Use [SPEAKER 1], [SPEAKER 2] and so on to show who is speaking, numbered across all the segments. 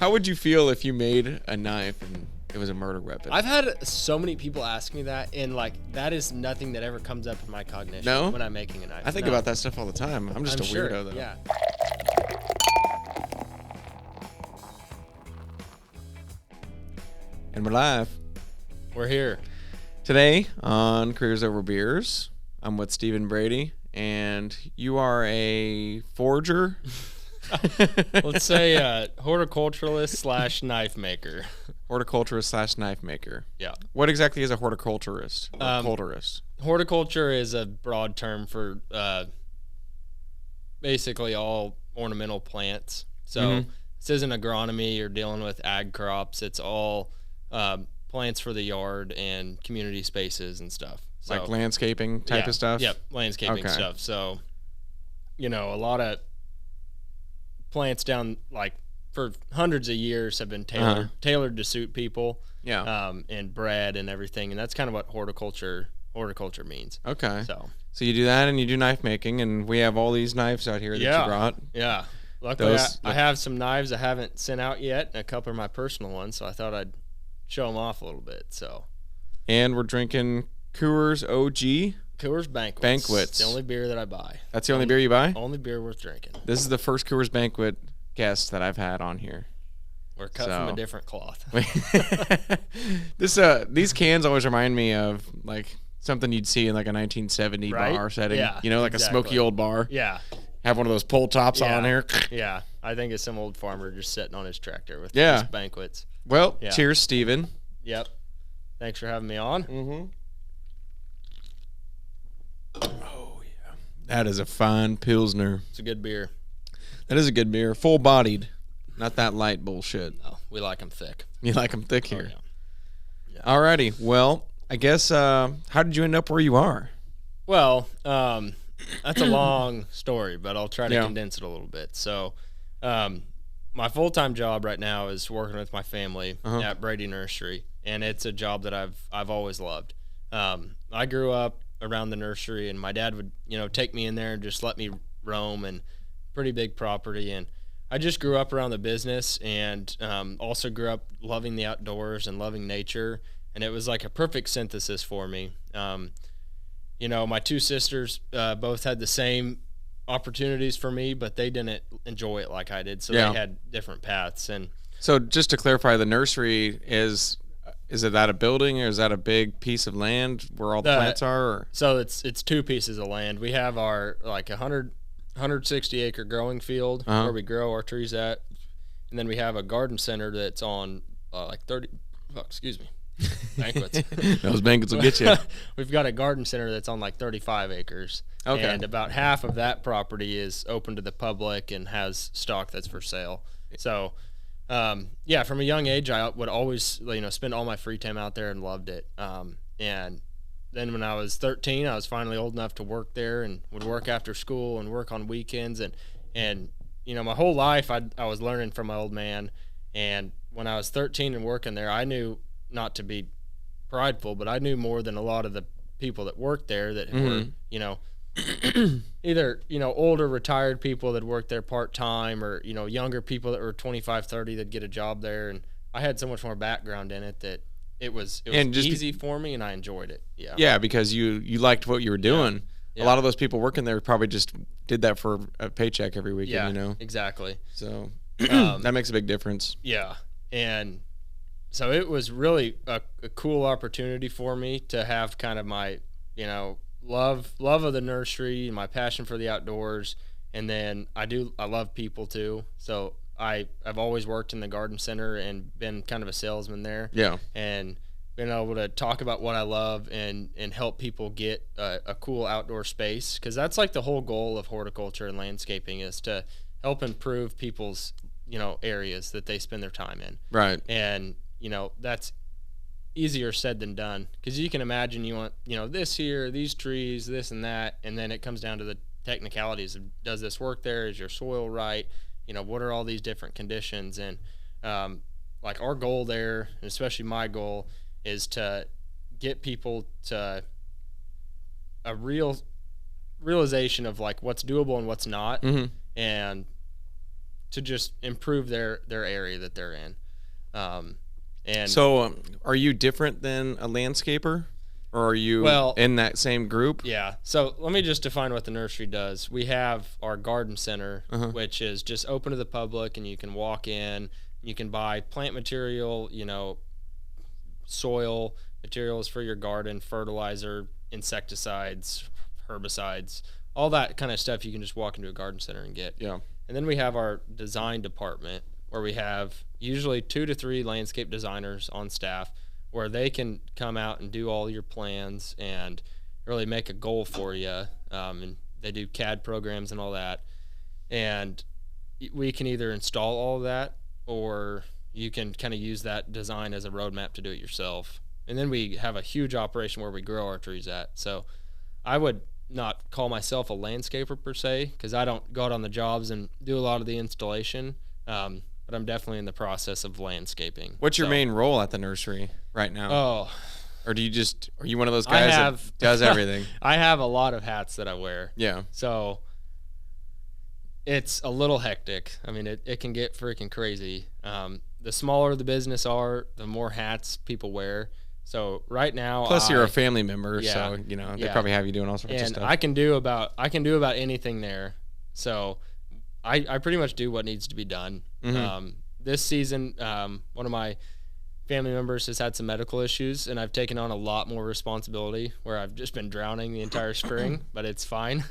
[SPEAKER 1] How would you feel if you made a knife and it was a murder weapon?
[SPEAKER 2] I've had so many people ask me that, and like that is nothing that ever comes up in my cognition when I'm making a knife.
[SPEAKER 1] I think about that stuff all the time. I'm just a weirdo, though.
[SPEAKER 2] Yeah.
[SPEAKER 1] And we're live.
[SPEAKER 2] We're here.
[SPEAKER 1] Today on Careers Over Beers, I'm with Stephen Brady, and you are a forger.
[SPEAKER 2] Let's say horticulturist / knife maker.
[SPEAKER 1] Horticulturist / knife maker.
[SPEAKER 2] Yeah.
[SPEAKER 1] What exactly is a horticulturist? Culturist.
[SPEAKER 2] Horticulture is a broad term for basically all ornamental plants. So this isn't agronomy or dealing with ag crops. It's all plants for the yard and community spaces and stuff. So,
[SPEAKER 1] like landscaping type of stuff?
[SPEAKER 2] Yep, landscaping stuff. So, a lot of plants down like for hundreds of years have been tailored to suit people. Yeah. And bred and everything, and that's kind of what horticulture means.
[SPEAKER 1] Okay. So you do that, and you do knife making, and we have all these knives out here that you brought.
[SPEAKER 2] Yeah. Luckily, I have some knives I haven't sent out yet, and a couple of my personal ones, so I thought I'd show them off a little bit. So. And
[SPEAKER 1] we're drinking Coors OG.
[SPEAKER 2] Coors Banquets. It's the only beer that I buy.
[SPEAKER 1] That's the only beer you buy?
[SPEAKER 2] Only beer worth drinking.
[SPEAKER 1] This is the first Coors Banquet guest that I've had on here.
[SPEAKER 2] We're cut from a different cloth.
[SPEAKER 1] These cans always remind me of like something you'd see in like a 1970 bar setting. Yeah, like a smoky old bar.
[SPEAKER 2] Yeah.
[SPEAKER 1] Have one of those pull tops on here.
[SPEAKER 2] Yeah. I think it's some old farmer just sitting on his tractor with these banquets.
[SPEAKER 1] Well, cheers, Stephen.
[SPEAKER 2] Yep. Thanks for having me on.
[SPEAKER 1] Mm-hmm. Oh, yeah. That is a fine Pilsner.
[SPEAKER 2] It's a good beer.
[SPEAKER 1] That is a good beer. Full-bodied. Not that light bullshit.
[SPEAKER 2] No, we like them thick.
[SPEAKER 1] You like them thick here.
[SPEAKER 2] Yeah.
[SPEAKER 1] Alrighty. Well, I guess, how did you end up where you are?
[SPEAKER 2] Well, that's a long story, but I'll try to condense it a little bit. So, my full-time job right now is working with my family at Brady Nursery, and it's a job that I've always loved. I grew up around the nursery, and my dad would, take me in there and just let me roam, and pretty big property. And I just grew up around the business, and also grew up loving the outdoors and loving nature. And it was like a perfect synthesis for me. My two sisters both had the same opportunities for me, but they didn't enjoy it like I did. So they had different paths. And
[SPEAKER 1] so just to clarify, the nursery is it that a building, or is that a big piece of land where all the plants are? Or?
[SPEAKER 2] So it's two pieces of land. We have our like 160 acre growing field where we grow our trees at, and then we have a garden center that's on like 30. Oh, excuse me. Banquets.
[SPEAKER 1] Those banquets will get you.
[SPEAKER 2] We've got a garden center that's on like 35 acres. Okay. And about half of that property is open to the public and has stock that's for sale. So. From a young age, I would always, spend all my free time out there and loved it. And then when I was 13, I was finally old enough to work there and would work after school and work on weekends. And my whole life I was learning from my old man. And when I was 13 and working there, I knew, not to be prideful, but I knew more than a lot of the people that worked there that were, either older retired people that worked there part-time, or younger people that were 25, 30 that get a job there. And I had so much more background in it that it was easy for me, and I enjoyed it.
[SPEAKER 1] Because you liked what you were doing. A lot of those people working there probably just did that for a paycheck every weekend.
[SPEAKER 2] Exactly. So
[SPEAKER 1] that makes a big difference.
[SPEAKER 2] And so it was really a cool opportunity for me to have kind of my love of the nursery and my passion for the outdoors. And then I love people too. So I've always worked in the garden center and been kind of a salesman there. And been able to talk about what I love and help people get a cool outdoor space. 'Cause that's like the whole goal of horticulture and landscaping, is to help improve people's, areas that they spend their time in.
[SPEAKER 1] Right.
[SPEAKER 2] And, that's easier said than done, because you can imagine you want this here, these trees, this and that, and then it comes down to the technicalities of, does this work there, is your soil right, what are all these different conditions. And like our goal there, and especially my goal, is to get people to a realization of like what's doable and what's not. And to just improve their area that they're in. And
[SPEAKER 1] so, are you different than a landscaper, or are you in that same group?
[SPEAKER 2] Yeah. So let me just define what the nursery does. We have our garden center, which is just open to the public, and you can walk in. You can buy plant material, soil materials for your garden, fertilizer, insecticides, herbicides, all that kind of stuff. You can just walk into a garden center and get.
[SPEAKER 1] Yeah.
[SPEAKER 2] And then we have our design department, where we have usually 2 to 3 landscape designers on staff, where they can come out and do all your plans and really make a goal for you. And they do CAD programs and all that. And we can either install all of that, or you can kind of use that design as a roadmap to do it yourself. And then we have a huge operation where we grow our trees at. So I would not call myself a landscaper per se, because I don't go out on the jobs and do a lot of the installation. But I'm definitely in the process of landscaping.
[SPEAKER 1] What's your main role at the nursery right now?
[SPEAKER 2] Oh.
[SPEAKER 1] Or are you one of those guys that does everything?
[SPEAKER 2] I have a lot of hats that I wear.
[SPEAKER 1] Yeah.
[SPEAKER 2] So it's a little hectic. I mean, it can get freaking crazy. The smaller the business are, the more hats people wear. So right now,
[SPEAKER 1] plus you're a family member, so they probably have you doing all sorts of stuff.
[SPEAKER 2] I can do about anything there. So I pretty much do what needs to be done. This season, one of my family members has had some medical issues, and I've taken on a lot more responsibility, where I've just been drowning the entire spring, but it's fine.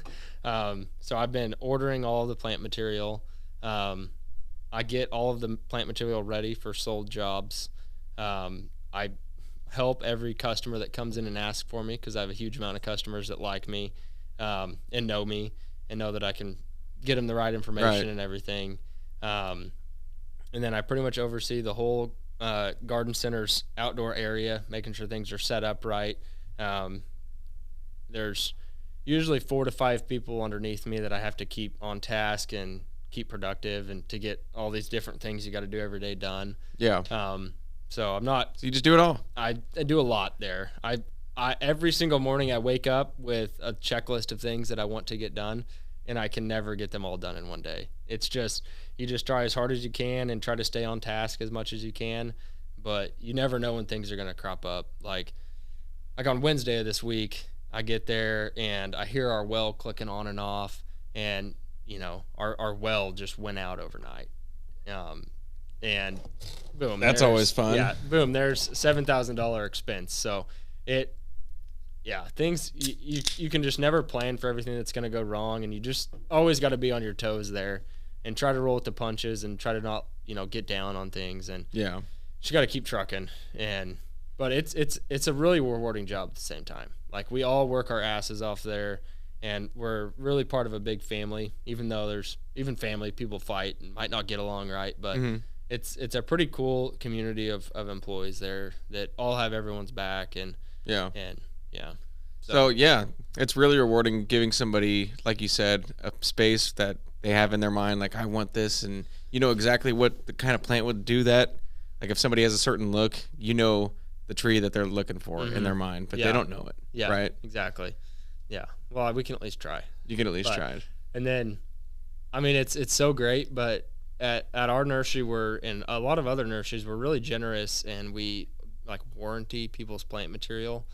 [SPEAKER 2] So I've been ordering all of the plant material. I get all of the plant material ready for sold jobs. I help every customer that comes in and asks for me, because I have a huge amount of customers that like me and know me and know that I can get them the right information and everything. And then I pretty much oversee the whole garden center's outdoor area, making sure things are set up right. There's usually 4 to 5 people underneath me that I have to keep on task and keep productive, and to get all these different things you got to do every day done.
[SPEAKER 1] Yeah.
[SPEAKER 2] So I'm not.
[SPEAKER 1] So you just do it all.
[SPEAKER 2] I do a lot there. I every single morning I wake up with a checklist of things that I want to get done, and I can never get them all done in one day. It's just, you just try as hard as you can and try to stay on task as much as you can, but you never know when things are going to crop up. Like on Wednesday of this week, I get there and I hear our well clicking on and off, and our well just went out overnight. And boom.
[SPEAKER 1] That's always fun.
[SPEAKER 2] Yeah, boom, there's $7,000 expense. So things, you can just never plan for everything that's going to go wrong, and you just always got to be on your toes there and try to roll with the punches and try to not, get down on things, and just got to keep trucking. But it's a really rewarding job at the same time. Like, we all work our asses off there, and we're really part of a big family, even though there's even family people fight and might not get along right, but it's a pretty cool community of employees there that all have everyone's back, and
[SPEAKER 1] So it's really rewarding giving somebody, like you said, a space that they have in their mind, like, I want this, and you know exactly what the kind of plant would do that. Like, if somebody has a certain look, the tree that they're looking for in their mind, but they don't know it.
[SPEAKER 2] Yeah,
[SPEAKER 1] right?
[SPEAKER 2] Exactly. Yeah. Well, we can at least try.
[SPEAKER 1] You can at least try it.
[SPEAKER 2] And then, I mean, it's so great, but at our nursery, and a lot of other nurseries, we're really generous, and we warranty people's plant material.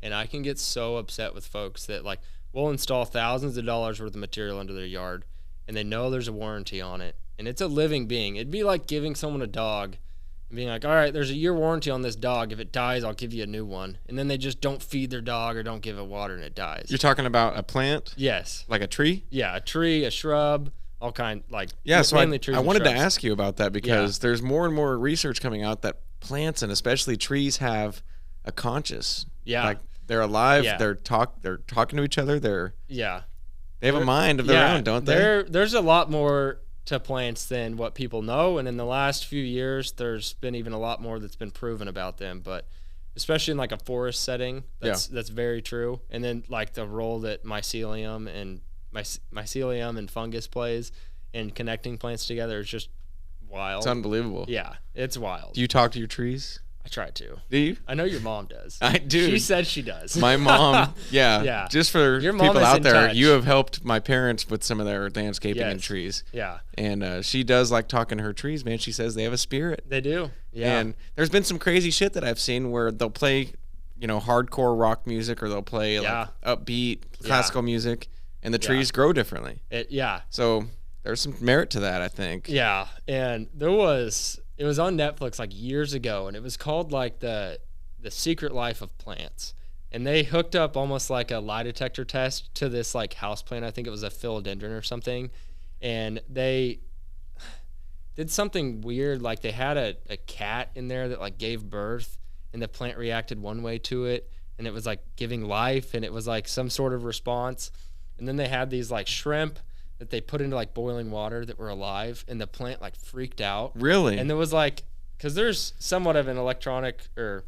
[SPEAKER 2] And I can get so upset with folks that we'll install thousands of dollars worth of material into their yard, and they know there's a warranty on it, and it's a living being. It'd be like giving someone a dog and being like, all right, there's a year warranty on this dog. If it dies, I'll give you a new one. And then they just don't feed their dog or don't give it water, and it dies.
[SPEAKER 1] You're talking about a plant?
[SPEAKER 2] Yes.
[SPEAKER 1] Like a tree?
[SPEAKER 2] Yeah, a tree, a shrub, all kind,
[SPEAKER 1] so
[SPEAKER 2] mainly trees.
[SPEAKER 1] I wanted to
[SPEAKER 2] shrubs.
[SPEAKER 1] ask you about that, because there's more and more research coming out that plants, and especially trees, have a conscious.
[SPEAKER 2] Yeah.
[SPEAKER 1] They're alive. Yeah. They're talking to each other. They have a mind of their own, don't they?
[SPEAKER 2] There's a lot more to plants than what people know, and in the last few years, there's been even a lot more that's been proven about them. But especially in a forest setting, that's very true. And then the role that mycelium and fungus plays in connecting plants together is just wild.
[SPEAKER 1] It's unbelievable.
[SPEAKER 2] Yeah, it's wild.
[SPEAKER 1] Do you talk to your trees?
[SPEAKER 2] I try to.
[SPEAKER 1] Do you?
[SPEAKER 2] I know your mom does.
[SPEAKER 1] I do.
[SPEAKER 2] She said she does.
[SPEAKER 1] My mom, yeah.
[SPEAKER 2] Yeah.
[SPEAKER 1] Just for
[SPEAKER 2] Your mom
[SPEAKER 1] people
[SPEAKER 2] is
[SPEAKER 1] out
[SPEAKER 2] in
[SPEAKER 1] there,
[SPEAKER 2] touch.
[SPEAKER 1] you have helped my parents with some of their landscaping and
[SPEAKER 2] Yes.
[SPEAKER 1] trees.
[SPEAKER 2] Yeah.
[SPEAKER 1] And she does like talking to her trees, man. She says they have a spirit.
[SPEAKER 2] They do. Yeah.
[SPEAKER 1] And there's been some crazy shit that I've seen where they'll play, hardcore rock music, or they'll play like upbeat classical music, and the trees grow differently. So there's some merit to that, I think.
[SPEAKER 2] Yeah. And it was on Netflix like years ago, and it was called like the Secret Life of Plants. And they hooked up almost like a lie detector test to this like houseplant. I think it was a philodendron or something. And they did something weird. Like they had a cat in there that like gave birth, and the plant reacted one way to it, and it was like giving life, and it was like some sort of response. And then they had these like shrimp that they put into like boiling water that were alive, and the plant like freaked out.
[SPEAKER 1] Really?
[SPEAKER 2] And there was like, because there's somewhat of an electronic, or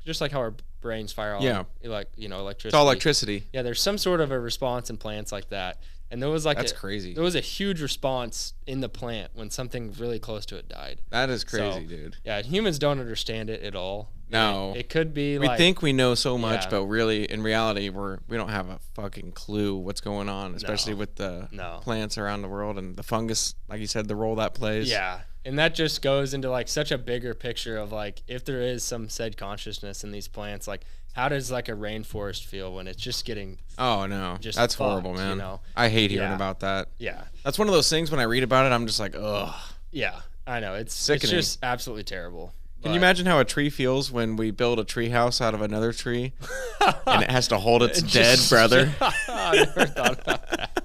[SPEAKER 2] just like how our brains fire on, electricity.
[SPEAKER 1] It's all electricity.
[SPEAKER 2] Yeah, there's some sort of a response in plants like that. And there was like
[SPEAKER 1] that's crazy.
[SPEAKER 2] There was a huge response in the plant when something really close to it died.
[SPEAKER 1] That is crazy, dude.
[SPEAKER 2] Yeah, humans don't understand it at all.
[SPEAKER 1] No.
[SPEAKER 2] It could be
[SPEAKER 1] we
[SPEAKER 2] like,
[SPEAKER 1] think we know so much, but really, in reality, we don't have a fucking clue what's going on, especially with the plants around the world and the fungus, like you said, the role that plays.
[SPEAKER 2] Yeah. And that just goes into like such a bigger picture of like, if there is some said consciousness in these plants, like how does like a rainforest feel when it's just getting
[SPEAKER 1] that's horrible, man. I hate hearing about that.
[SPEAKER 2] Yeah.
[SPEAKER 1] That's one of those things when I read about it, I'm just like, ugh.
[SPEAKER 2] Yeah, I know. It's
[SPEAKER 1] sickening.
[SPEAKER 2] It's just absolutely terrible.
[SPEAKER 1] Can you imagine how a tree feels when we build a tree house out of another tree and it has to hold its dead brother?
[SPEAKER 2] I never thought about that.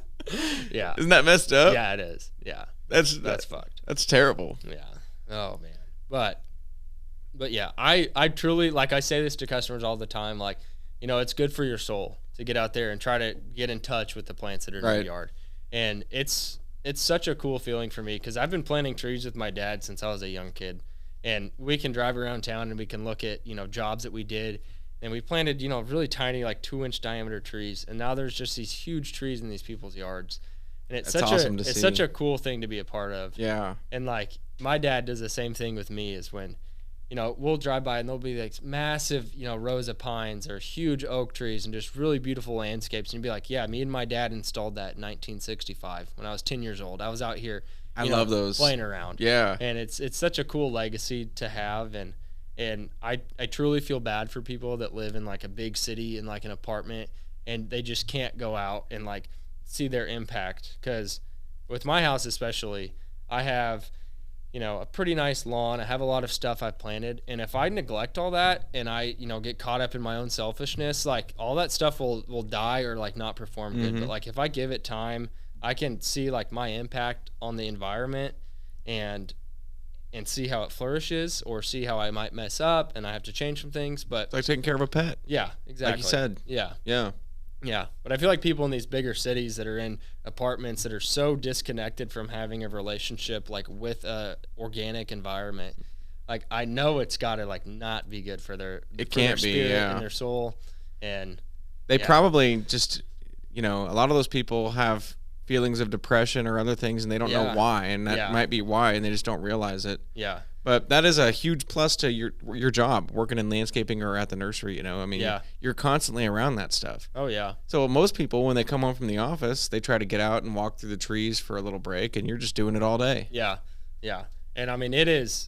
[SPEAKER 2] Yeah.
[SPEAKER 1] Isn't that messed up?
[SPEAKER 2] Yeah, it is. Yeah. That's fucked.
[SPEAKER 1] That's terrible.
[SPEAKER 2] Yeah. Oh man. But yeah, I truly, like, I say this to customers all the time, like, it's good for your soul to get out there and try to get in touch with the plants that are in your yard. And it's such a cool feeling for me, because I've been planting trees with my dad since I was a young kid. And we can drive around town and we can look at, jobs that we did. And we planted, really tiny, like 2-inch diameter trees. And now there's just these huge trees in these people's yards. And it's such a cool thing to be a part of.
[SPEAKER 1] Yeah.
[SPEAKER 2] And like my dad does the same thing with me, is when, we'll drive by and there'll be like massive, rows of pines or huge oak trees and just really beautiful landscapes. And you'd be like, yeah, me and my dad installed that in 1965 when I was 10 years old. I was out here.
[SPEAKER 1] I love those.
[SPEAKER 2] Playing around.
[SPEAKER 1] Yeah.
[SPEAKER 2] And it's such a cool legacy to have. And I truly feel bad for people that live in like a big city in like an apartment, and they just can't go out and like see their impact. Because with my house especially, I have, a pretty nice lawn. I have a lot of stuff I've planted. And if I neglect all that and I, get caught up in my own selfishness, like all that stuff will die or like not perform good. But like if I give it time, I can see like my impact on the environment and see how it flourishes, or see how I might mess up and I have to change some things. But
[SPEAKER 1] it's like taking care of a pet.
[SPEAKER 2] Yeah, exactly.
[SPEAKER 1] Like you said.
[SPEAKER 2] Yeah. But I feel like people in these bigger cities that are in apartments that are so disconnected from having a relationship like with a organic environment, like I know it's got to like not be good for their spirit and their soul. And
[SPEAKER 1] they probably just, a lot of those people have feelings of depression or other things, and they don't know why, and that might be why, and they just don't realize it.
[SPEAKER 2] Yeah.
[SPEAKER 1] But that is a huge plus to your job, working in landscaping or at the nursery, I mean, you're constantly around that stuff.
[SPEAKER 2] Oh, yeah.
[SPEAKER 1] So most people, when they come home from the office, they try to get out and walk through the trees for a little break, and you're just doing it all day.
[SPEAKER 2] Yeah. Yeah. And I mean, it is,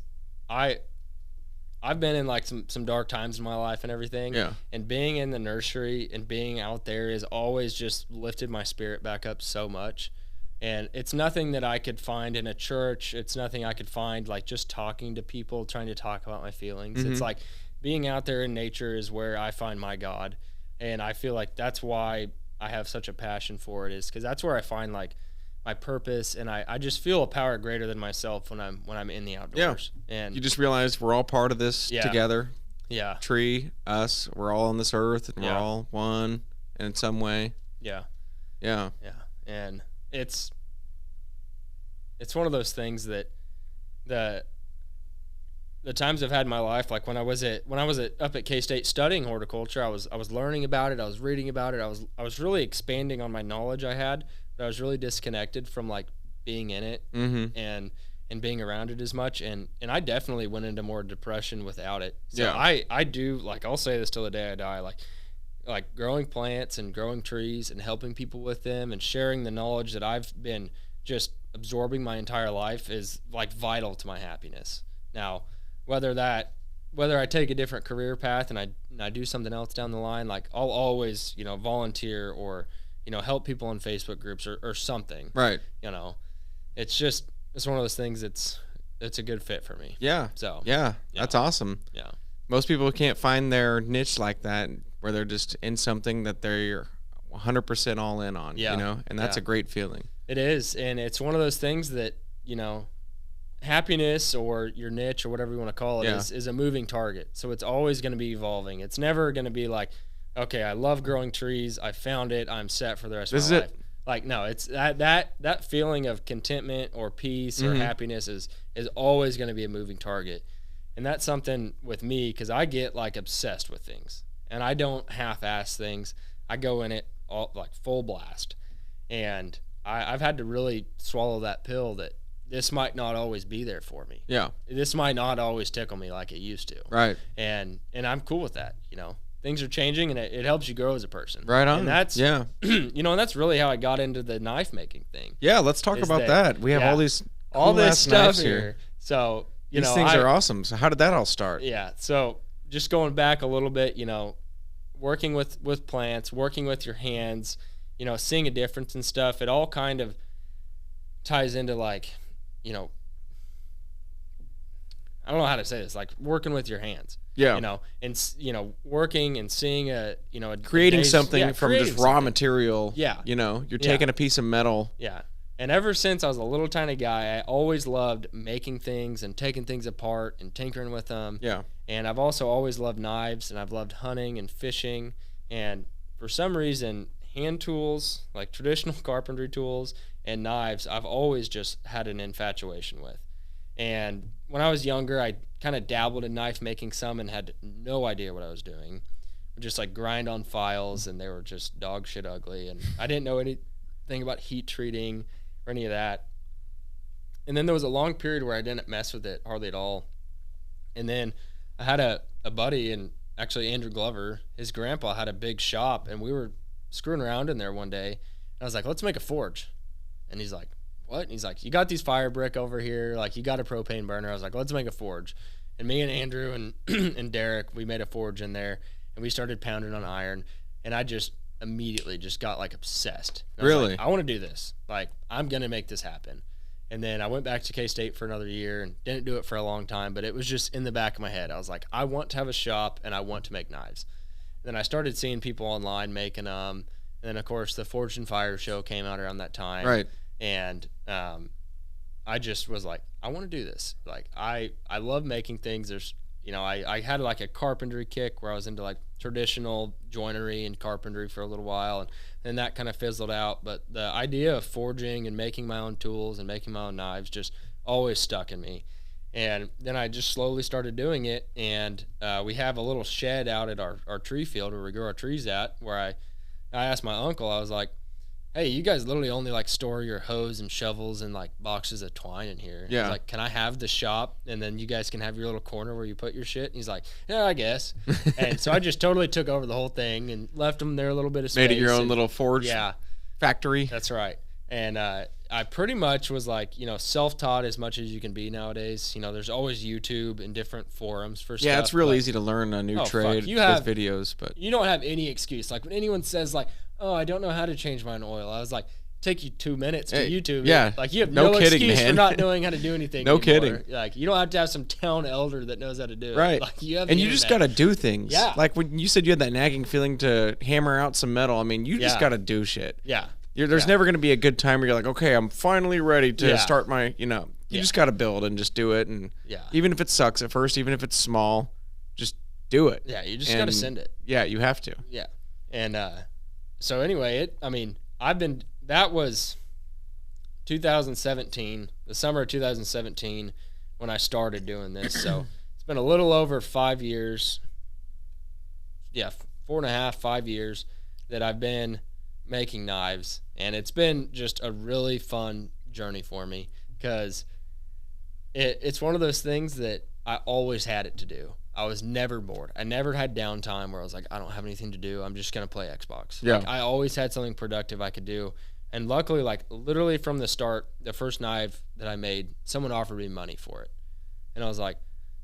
[SPEAKER 2] I've been in like some dark times in my life and everything.
[SPEAKER 1] Yeah.
[SPEAKER 2] And being in the nursery and being out there has always just lifted my spirit back up so much. And it's nothing that I could find in a church. It's nothing I could find like just talking to people, trying to talk about my feelings. It's like being out there in nature is where I find my God. And I feel like that's why I have such a passion for it, is because that's where I find like my purpose, and I just feel a power greater than myself when I'm in the outdoors. Yeah. And
[SPEAKER 1] you just realize we're all part of this together.
[SPEAKER 2] Yeah.
[SPEAKER 1] Tree, us, we're all on this earth, and we're all one in some way.
[SPEAKER 2] Yeah.
[SPEAKER 1] Yeah.
[SPEAKER 2] Yeah. And it's one of those things that the times I've had in my life, like when I was up at K-State studying horticulture, I was learning about it, I was reading about it, I was really expanding on my knowledge I had, but I was really disconnected from like being in it. And and being around it as much. And I definitely went into more depression without it. So
[SPEAKER 1] Yeah.
[SPEAKER 2] I do, like, I'll say this till the day I die, like growing plants and growing trees and helping people with them and sharing the knowledge that I've been just absorbing my entire life is like vital to my happiness. Now, whether I take a different career path and I do something else down the line, like I'll always, volunteer or, help people in Facebook groups or something.
[SPEAKER 1] Right.
[SPEAKER 2] It's one of those things it's a good fit for me.
[SPEAKER 1] Yeah.
[SPEAKER 2] So,
[SPEAKER 1] yeah. That's awesome.
[SPEAKER 2] Yeah.
[SPEAKER 1] Most people can't find their niche like that, where they're just in something that they're 100% all in on, and that's a great feeling.
[SPEAKER 2] It is. And it's one of those things that, happiness or your niche or whatever you want to call it is a moving target. So it's always going to be evolving. It's never going to be like, okay, I love growing trees. I found it. I'm set for the rest of my life. Like, no, it's that feeling of contentment or peace or happiness is always going to be a moving target. And that's something with me, because I get like obsessed with things and I don't half-ass things. I go in it all like full blast. And I've had to really swallow that pill that this might not always be there for me. Yeah. This might not always tickle me like it used to.
[SPEAKER 1] Right.
[SPEAKER 2] And I'm cool with that. Things are changing, and it helps you grow as a person.
[SPEAKER 1] Right on.
[SPEAKER 2] And that's,
[SPEAKER 1] and
[SPEAKER 2] that's really how I got into the knife making thing.
[SPEAKER 1] Yeah. Let's talk about that. We have all these
[SPEAKER 2] all this stuff here. So,
[SPEAKER 1] these things are awesome. So how did that all start?
[SPEAKER 2] Yeah. So just going back a little bit, working with plants, working with your hands, seeing a difference and stuff, it all kind of ties into like, I don't know how to say this, like working with your hands. Yeah. And working and seeing
[SPEAKER 1] creating something from just raw material.
[SPEAKER 2] Yeah.
[SPEAKER 1] You're taking a piece of metal.
[SPEAKER 2] Yeah. And ever since I was a little tiny guy, I always loved making things and taking things apart and tinkering with them. Yeah. And I've also always loved knives, and I've loved hunting and fishing. And for some reason, hand tools, like traditional carpentry tools, and knives, I've always just had an infatuation with. And when I was younger, I kind of dabbled in knife making some and had no idea what I was doing. I'd just like grind on files, and they were just dog shit ugly. And I didn't know anything about heat treating or any of that. And then there was a long period where I didn't mess with it hardly at all. And then I had a buddy, and actually Andrew Glover, his grandpa had a big shop, and we were screwing around in there one day. And I was like, let's make a forge. And he's like, what? And he's like, you got these fire brick over here, like you got a propane burner. I was like, let's make a forge. And me and Andrew and and Derek, we made a forge in there, and we started pounding on iron. And I just immediately just got like obsessed.
[SPEAKER 1] Really?
[SPEAKER 2] Like, I want to do this. Like, I'm going to make this happen. And then I went back to K-State for another year and didn't do it for a long time, but it was just in the back of my head. I was like, I want to have a shop and I want to make knives. And then I started seeing people online making them. And then, of course, the Forged and Fire show came out around that time. Right. And I just was like, I want to do this. Like, I love making things. There's, I had like a carpentry kick where I was into like traditional joinery and carpentry for a little while. And then that kind of fizzled out. But the idea of forging and making my own tools and making my own knives just always stuck in me. And then I just slowly started doing it. And we have a little shed out at our tree field where we grow our trees at, where I asked my uncle, I was like, hey, you guys literally only like store your hoes and shovels and like boxes of twine in here. Yeah. He's like, can I have the shop, and then you guys can have your little corner where you put your shit? And he's like, yeah, I guess. And so I just totally took over the whole thing and left them there a little bit of space.
[SPEAKER 1] Made it your own little forge factory.
[SPEAKER 2] That's right. And I pretty much was like, self-taught as much as you can be nowadays. There's always YouTube and different forums for stuff.
[SPEAKER 1] Yeah, it's real easy to learn a new trade with videos. But
[SPEAKER 2] you don't have any excuse. Like when anyone says like, oh, I don't know how to change my oil, I was like, take you 2 minutes to YouTube.
[SPEAKER 1] Yeah.
[SPEAKER 2] Like you have no excuse for not knowing how to do anything
[SPEAKER 1] No
[SPEAKER 2] anymore.
[SPEAKER 1] kidding.
[SPEAKER 2] Like you don't have to have some town elder that knows how to do it.
[SPEAKER 1] Right.
[SPEAKER 2] Like you have
[SPEAKER 1] and you just got to do things.
[SPEAKER 2] Yeah.
[SPEAKER 1] Like when you said you had that nagging feeling to hammer out some metal, I mean, you just got to do shit.
[SPEAKER 2] Yeah.
[SPEAKER 1] There's never going to be a good time where you're like, okay, I'm finally ready to start my, you just got to build and just do it. And even if it sucks at first, even if it's small, just do it.
[SPEAKER 2] Yeah, you just got to send it.
[SPEAKER 1] Yeah, you have to.
[SPEAKER 2] Yeah. And so anyway, that was 2017, the summer of 2017 when I started doing this. So it's been a little over 5 years. Yeah, 4.5, 5 years that I've been making knives, and it's been just a really fun journey for me because it's one of those things that I always had it to do. I was never bored. I never had downtime where I was like, I don't have anything to do. I'm just going to play Xbox.
[SPEAKER 1] Yeah.
[SPEAKER 2] Like, I always had something productive I could do. And luckily, like literally from the start, the first knife that I made, someone offered me money for it. And I was like,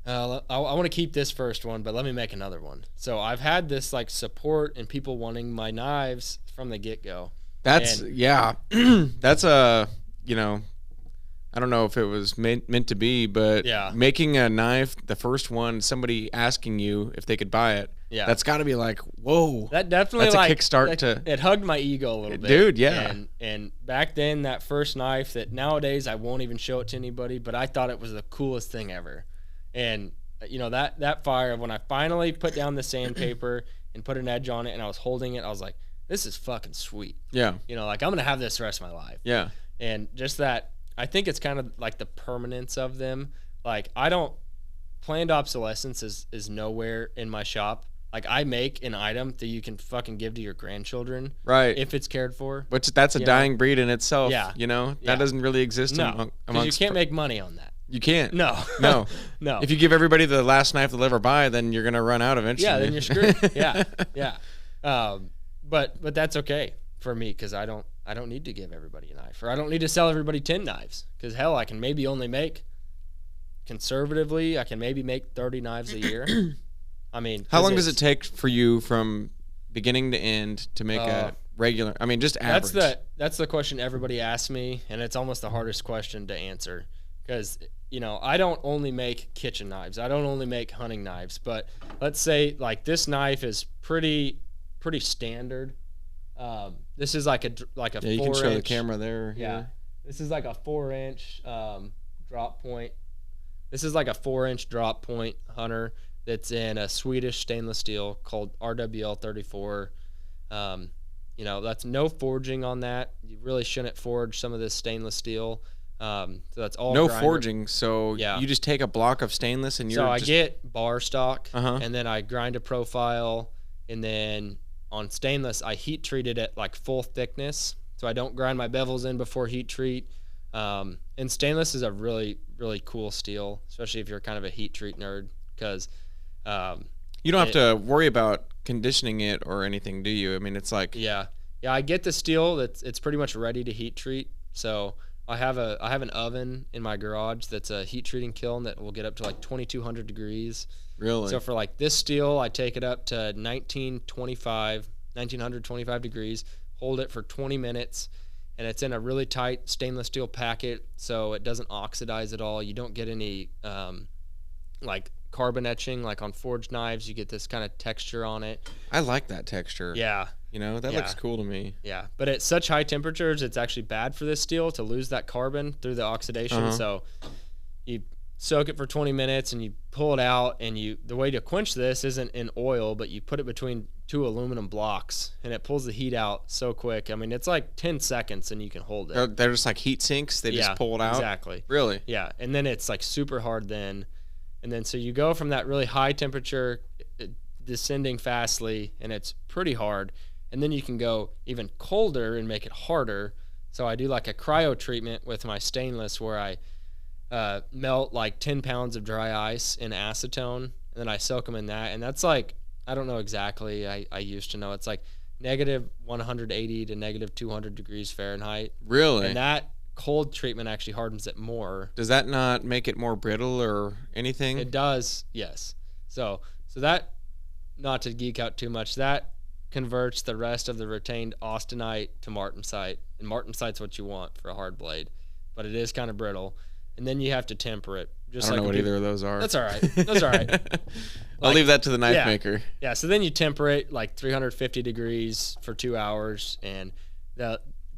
[SPEAKER 2] I want to keep this first one, but let me make another one. So I've had this like support and people wanting my knives from the get-go.
[SPEAKER 1] That's that's a, I don't know if it was meant to be, but making a knife, the first one, somebody asking you if they could buy it, that's got to be like, whoa.
[SPEAKER 2] That definitely,
[SPEAKER 1] that's
[SPEAKER 2] like,
[SPEAKER 1] a kickstart
[SPEAKER 2] it hugged my ego a little bit.
[SPEAKER 1] Dude, yeah.
[SPEAKER 2] And back then, that first knife that nowadays I won't even show it to anybody, but I thought it was the coolest thing ever. And, that fire, when I finally put down the sandpaper and put an edge on it and I was holding it, I was like, this is fucking sweet.
[SPEAKER 1] Yeah.
[SPEAKER 2] Like, I'm going to have this the rest of my life.
[SPEAKER 1] Yeah.
[SPEAKER 2] And just that, I think it's kind of like the permanence of them. Like, planned obsolescence is nowhere in my shop. Like, I make an item that you can fucking give to your grandchildren.
[SPEAKER 1] Right.
[SPEAKER 2] If it's cared for.
[SPEAKER 1] Which that's a dying breed in itself.
[SPEAKER 2] Yeah.
[SPEAKER 1] That doesn't really exist
[SPEAKER 2] amongst. You can't make money on that.
[SPEAKER 1] You can't.
[SPEAKER 2] No.
[SPEAKER 1] No.
[SPEAKER 2] No.
[SPEAKER 1] If you give everybody the last knife they'll ever buy, then you're going to run out eventually.
[SPEAKER 2] Yeah, then you're screwed. Yeah. Yeah. But that's okay for me because I don't need to give everybody a knife, or I don't need to sell everybody 10 knives because hell, I can maybe only make conservatively, I can maybe make 30 knives a year. I mean,
[SPEAKER 1] how long does it take for you from beginning to end to make a regular? I mean, just average.
[SPEAKER 2] That's the question everybody asks me, and it's almost the hardest question to answer because I don't only make kitchen knives, I don't only make hunting knives, but let's say like this knife is pretty standard. This is like a 4-inch.
[SPEAKER 1] You can show the camera there.
[SPEAKER 2] Yeah. This is like a 4-inch drop point. This is like a 4-inch drop point hunter that's in a Swedish stainless steel called RWL 34. That's no forging on that. You really shouldn't forge some of this stainless steel. So that's all
[SPEAKER 1] no
[SPEAKER 2] grinder.
[SPEAKER 1] Forging. So you just take a block of stainless and
[SPEAKER 2] I get bar stock and then I grind a profile, and then on stainless I heat treat it at like full thickness, so I don't grind my bevels in before heat treat. And stainless is a really, really cool steel, especially if you're kind of a heat treat nerd, because
[SPEAKER 1] you don't have to worry about conditioning it or anything, do you? I mean, it's like
[SPEAKER 2] I get the steel it's pretty much ready to heat treat. So I have an oven in my garage that's a heat treating kiln that will get up to like 2200 degrees.
[SPEAKER 1] Really?
[SPEAKER 2] So for like this steel, I take it up to 1925 degrees, hold it for 20 minutes, and it's in a really tight stainless steel packet, so it doesn't oxidize at all. You don't get any like carbon etching like on forged knives. You get this kind of texture on it.
[SPEAKER 1] I like that texture.
[SPEAKER 2] Yeah.
[SPEAKER 1] That looks cool to me.
[SPEAKER 2] Yeah, but at such high temperatures, it's actually bad for this steel to lose that carbon through the oxidation. So you soak it for 20 minutes and you pull it out, and the way to quench this isn't in oil, but you put it between 2 aluminum blocks and it pulls the heat out so quick. I mean, it's like 10 seconds and you can hold it.
[SPEAKER 1] They're just like heat sinks. They just pull it out.
[SPEAKER 2] Exactly.
[SPEAKER 1] Really?
[SPEAKER 2] Yeah. And then it's like super hard then. And then so you go from that really high temperature descending fastly, and it's pretty hard. And then you can go even colder and make it harder. So I do like a cryo treatment with my stainless where I melt like 10 pounds of dry ice in acetone, and then I soak them in that. And that's like, I don't know exactly. I used to know. It's like negative 180 to negative 200 degrees Fahrenheit.
[SPEAKER 1] Really?
[SPEAKER 2] And that cold treatment actually hardens it more.
[SPEAKER 1] Does that not make it more brittle or anything?
[SPEAKER 2] It does, yes. So that, not to geek out too much, that converts the rest of the retained austenite to martensite, and martensite's what you want for a hard blade, but it is kind of brittle. And then you have to temper it.
[SPEAKER 1] I don't know what either of those are.
[SPEAKER 2] That's all right. That's all right.
[SPEAKER 1] I'll leave that to the knife maker.
[SPEAKER 2] Yeah, so then you temper it like 350 degrees for 2 hours, and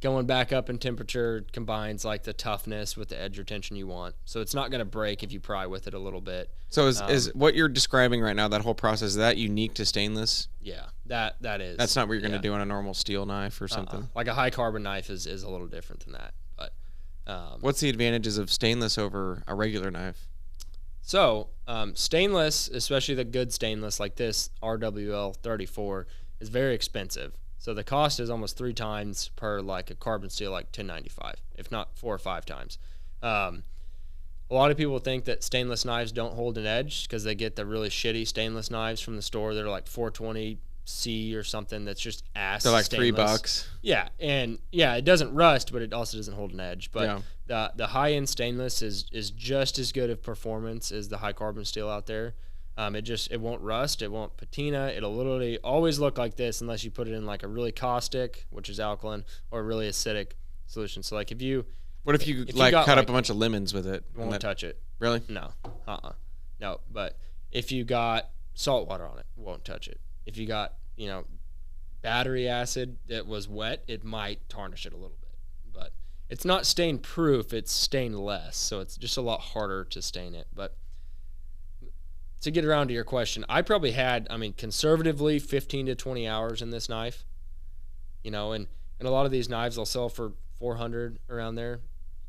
[SPEAKER 2] going back up in temperature combines like the toughness with the edge retention you want. So it's not going to break if you pry with it a little bit.
[SPEAKER 1] So is what you're describing right now, that whole process, is that unique to stainless?
[SPEAKER 2] Yeah, that is.
[SPEAKER 1] That's not what you're going to do on a normal steel knife or something?
[SPEAKER 2] Like a high carbon knife is a little different than that. But
[SPEAKER 1] what's the advantages of stainless over a regular knife?
[SPEAKER 2] So stainless, especially the good stainless like this RWL 34, is very expensive. So the cost is almost 3 times per like a carbon steel like 1095, if not 4 or 5 times. a lot of people think that stainless knives don't hold an edge because they get the really shitty stainless knives from the store that are like 420C or something that's just ass.
[SPEAKER 1] They're like
[SPEAKER 2] stainless.
[SPEAKER 1] $3.
[SPEAKER 2] Yeah, and yeah, it doesn't rust, but it also doesn't hold an edge. But the high end stainless is just as good of performance as the high carbon steel out there. It won't rust, it won't patina. It'll literally always look like this unless you put it in like a really caustic, which is alkaline, or a really acidic solution. So like if you
[SPEAKER 1] cut up a bunch of lemons with it,
[SPEAKER 2] you won't touch it.
[SPEAKER 1] Really?
[SPEAKER 2] No. No. But if you got salt water on it, won't touch it. If you got, battery acid that was wet, it might tarnish it a little bit. But it's not stain proof, it's stainless. So it's just a lot harder to stain it. But to get around to your question, I probably had, conservatively 15 to 20 hours in this knife, and a lot of these knives I'll sell for $400 around there.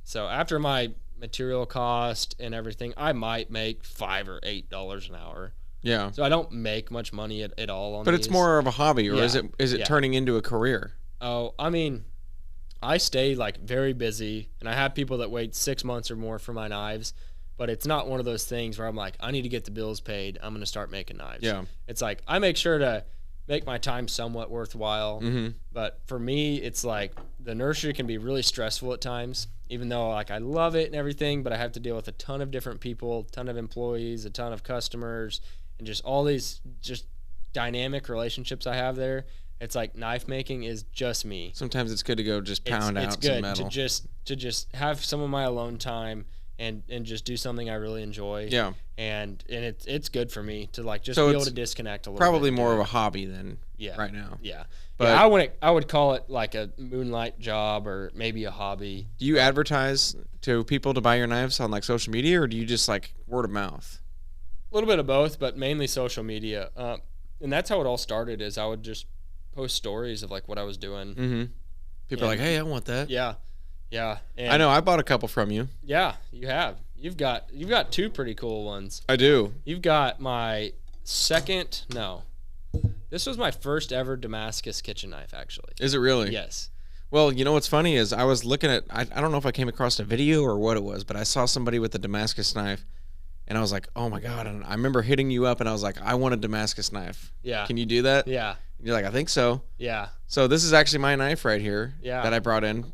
[SPEAKER 2] So after my material cost and everything, I might make $5 or $8 an hour.
[SPEAKER 1] Yeah.
[SPEAKER 2] So I don't make much money at all on
[SPEAKER 1] But
[SPEAKER 2] these.
[SPEAKER 1] it's more of a hobby, or is it turning into a career?
[SPEAKER 2] Oh, I stay like very busy, and I have people that wait 6 months or more for my knives. But it's not one of those things where I'm like, I need to get the bills paid, I'm going to start making knives.
[SPEAKER 1] Yeah.
[SPEAKER 2] It's like, I make sure to make my time somewhat worthwhile. Mm-hmm. But for me, it's like the nursery can be really stressful at times, even though like I love it and everything, but I have to deal with a ton of different people, a ton of employees, a ton of customers, and just all these just dynamic relationships I have there. It's like knife making is just me.
[SPEAKER 1] Sometimes it's good to go just pound out some metal.
[SPEAKER 2] It's good to just have some of my alone time and just do something I really enjoy.
[SPEAKER 1] Yeah.
[SPEAKER 2] And it's good for me to like just be able to disconnect a little bit.
[SPEAKER 1] Probably more of a hobby than right now.
[SPEAKER 2] Yeah. But yeah, I would call it like a moonlight job or maybe a hobby.
[SPEAKER 1] Do you advertise to people to buy your knives on like social media, or do you just like word of mouth?
[SPEAKER 2] A little bit of both, but mainly social media. And that's how it all started, is I would just post stories of like what I was doing.
[SPEAKER 1] Mm-hmm. People are like, hey, I want that.
[SPEAKER 2] Yeah. Yeah, and
[SPEAKER 1] I know. I bought a couple from you.
[SPEAKER 2] Yeah, you have. You've got two pretty cool ones.
[SPEAKER 1] I do.
[SPEAKER 2] You've got my second. No, this was my first ever Damascus kitchen knife. Actually,
[SPEAKER 1] is it really?
[SPEAKER 2] Yes.
[SPEAKER 1] Well, what's funny is I was looking at. I don't know if I came across a video or what it was, but I saw somebody with a Damascus knife, and I was like, oh my god! And I remember hitting you up, and I was like, I want a Damascus knife.
[SPEAKER 2] Yeah.
[SPEAKER 1] Can you do that?
[SPEAKER 2] Yeah.
[SPEAKER 1] And you're like, I think so.
[SPEAKER 2] Yeah.
[SPEAKER 1] So this is actually my knife right here.
[SPEAKER 2] Yeah.
[SPEAKER 1] That I brought in.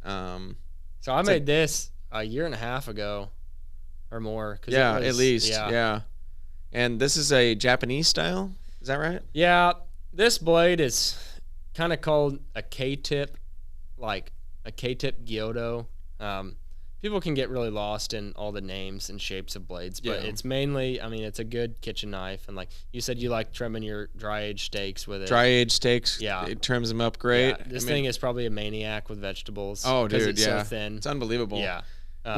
[SPEAKER 2] So I made this a year and a half ago or more.
[SPEAKER 1] Yeah, at least. Yeah. And this is a Japanese style. Is that right?
[SPEAKER 2] Yeah. This blade is kind of called a K-tip, like a K-tip Gyoto. People can get really lost in all the names and shapes of blades, but it's mainly, it's a good kitchen knife. And like you said, you like trimming your dry age steaks with it.
[SPEAKER 1] Dry age steaks.
[SPEAKER 2] Yeah.
[SPEAKER 1] It trims them up great.
[SPEAKER 2] Yeah. This thing is probably a maniac with vegetables.
[SPEAKER 1] Oh, dude,
[SPEAKER 2] it's so thin.
[SPEAKER 1] It's unbelievable.
[SPEAKER 2] Yeah.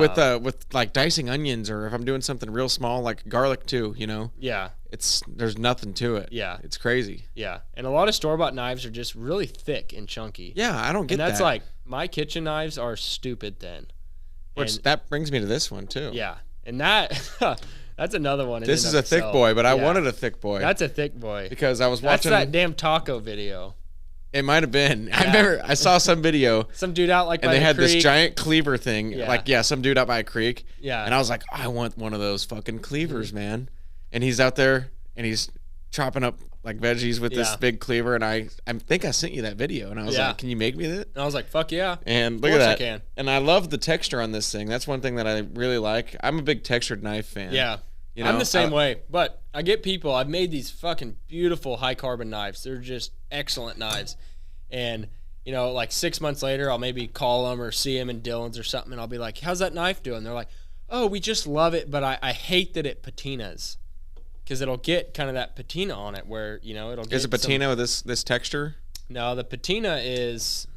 [SPEAKER 1] With like dicing onions, or if I'm doing something real small, like garlic too,
[SPEAKER 2] Yeah.
[SPEAKER 1] There's nothing to it.
[SPEAKER 2] Yeah.
[SPEAKER 1] It's crazy.
[SPEAKER 2] Yeah. And a lot of store-bought knives are just really thick and chunky.
[SPEAKER 1] Yeah, I don't get that.
[SPEAKER 2] And that's like, my kitchen knives are stupid thin.
[SPEAKER 1] Which that brings me to this one too.
[SPEAKER 2] Yeah, and that's another one.
[SPEAKER 1] This is a thick boy, but I wanted a thick boy.
[SPEAKER 2] That's a thick boy
[SPEAKER 1] because I was watching.
[SPEAKER 2] That's that damn taco video.
[SPEAKER 1] It might have been. Yeah. I remember I saw some video.
[SPEAKER 2] Some dude out like by
[SPEAKER 1] and they
[SPEAKER 2] the
[SPEAKER 1] had
[SPEAKER 2] creek.
[SPEAKER 1] This giant cleaver thing.
[SPEAKER 2] Yeah.
[SPEAKER 1] Some dude out by a creek.
[SPEAKER 2] Yeah.
[SPEAKER 1] And I was like, I want one of those fucking cleavers, man. And he's out there and he's chopping up like veggies with this big cleaver, and I think I sent you that video, and I was like, can you make me that?
[SPEAKER 2] And I was like, fuck yeah.
[SPEAKER 1] And look at that.
[SPEAKER 2] I can.
[SPEAKER 1] And I love the texture on this thing. That's one thing that I really like. I'm a big textured knife fan.
[SPEAKER 2] Yeah. I'm the same way, but I get people, I've made these fucking beautiful high carbon knives. They're just excellent knives. And like 6 months later, I'll maybe call them or see them in Dillon's or something, and I'll be like, how's that knife doing? They're like, oh, we just love it, but I hate that it patinas. Because it'll get kind of that patina on it where, it'll get
[SPEAKER 1] Is it patina with this texture?
[SPEAKER 2] No, the patina is,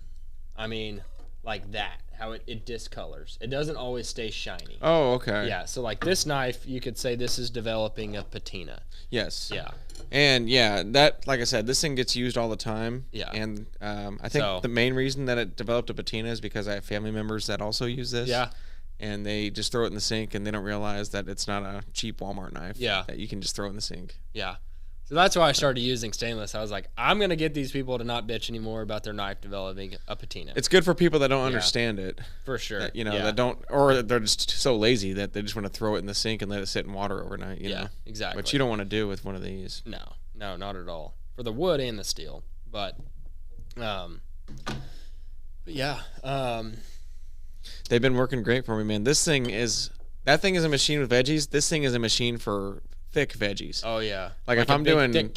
[SPEAKER 2] like that, how it discolors. It doesn't always stay shiny.
[SPEAKER 1] Oh, okay.
[SPEAKER 2] Yeah, so like this knife, you could say this is developing a patina.
[SPEAKER 1] Yes.
[SPEAKER 2] Yeah.
[SPEAKER 1] And that, like I said, this thing gets used all the time.
[SPEAKER 2] Yeah.
[SPEAKER 1] And I think the main reason that it developed a patina is because I have family members that also use this.
[SPEAKER 2] Yeah.
[SPEAKER 1] And they just throw it in the sink, and they don't realize that it's not a cheap Walmart knife.
[SPEAKER 2] Yeah.
[SPEAKER 1] That you can just throw in the sink.
[SPEAKER 2] Yeah. So that's why I started using stainless. I was like, I'm going to get these people to not bitch anymore about their knife developing a patina.
[SPEAKER 1] It's good for people that don't understand it.
[SPEAKER 2] For sure.
[SPEAKER 1] That, that don't, or they're just so lazy that they just want to throw it in the sink and let it sit in water overnight. You know?
[SPEAKER 2] Exactly.
[SPEAKER 1] Which you don't want to do with one of these.
[SPEAKER 2] No, not at all. For the wood and the steel. But yeah.
[SPEAKER 1] They've been working great for me, man. That thing is a machine with veggies. This thing is a machine for thick veggies.
[SPEAKER 2] Oh yeah.
[SPEAKER 1] Like if I'm doing
[SPEAKER 2] thick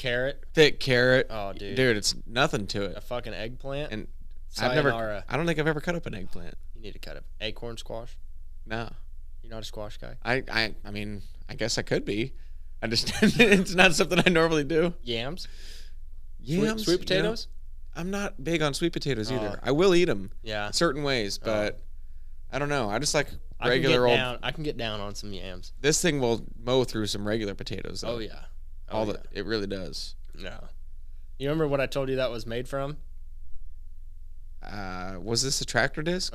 [SPEAKER 2] carrot.
[SPEAKER 1] Oh dude, it's nothing to it.
[SPEAKER 2] A fucking eggplant.
[SPEAKER 1] And
[SPEAKER 2] sayonara.
[SPEAKER 1] I don't think I've ever cut up an eggplant.
[SPEAKER 2] You need to cut up acorn squash.
[SPEAKER 1] No.
[SPEAKER 2] You're not a squash guy.
[SPEAKER 1] I mean, I guess I could be. I just it's not something I normally do.
[SPEAKER 2] Yams.
[SPEAKER 1] Sweet
[SPEAKER 2] potatoes.
[SPEAKER 1] I'm not big on sweet potatoes either. I will eat them.
[SPEAKER 2] Yeah.
[SPEAKER 1] Certain ways, but I don't know. I just like regular old.
[SPEAKER 2] I can get down on some yams.
[SPEAKER 1] This thing will mow through some regular potatoes. Though.
[SPEAKER 2] Oh yeah.
[SPEAKER 1] It really does.
[SPEAKER 2] No. You remember what I told you that was made from?
[SPEAKER 1] Was this a tractor disc?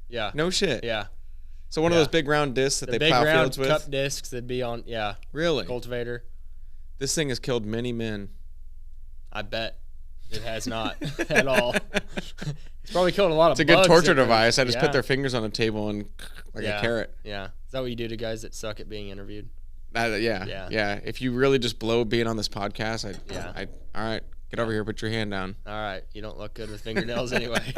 [SPEAKER 2] Yeah.
[SPEAKER 1] No shit.
[SPEAKER 2] Yeah.
[SPEAKER 1] So one of those big round discs that they plow fields with.
[SPEAKER 2] Big round cup discs that'd be on. Yeah.
[SPEAKER 1] Really?
[SPEAKER 2] Cultivator.
[SPEAKER 1] This thing has killed many men.
[SPEAKER 2] I bet it has not at all. It's probably killed a lot of bugs.
[SPEAKER 1] It's a good torture device. I just put their fingers on a table and like a carrot.
[SPEAKER 2] Yeah. Is that what you do to guys that suck at being interviewed?
[SPEAKER 1] Yeah. If you really just blow being on this podcast, all right, get over here, put your hand down.
[SPEAKER 2] All right. You don't look good with fingernails anyway.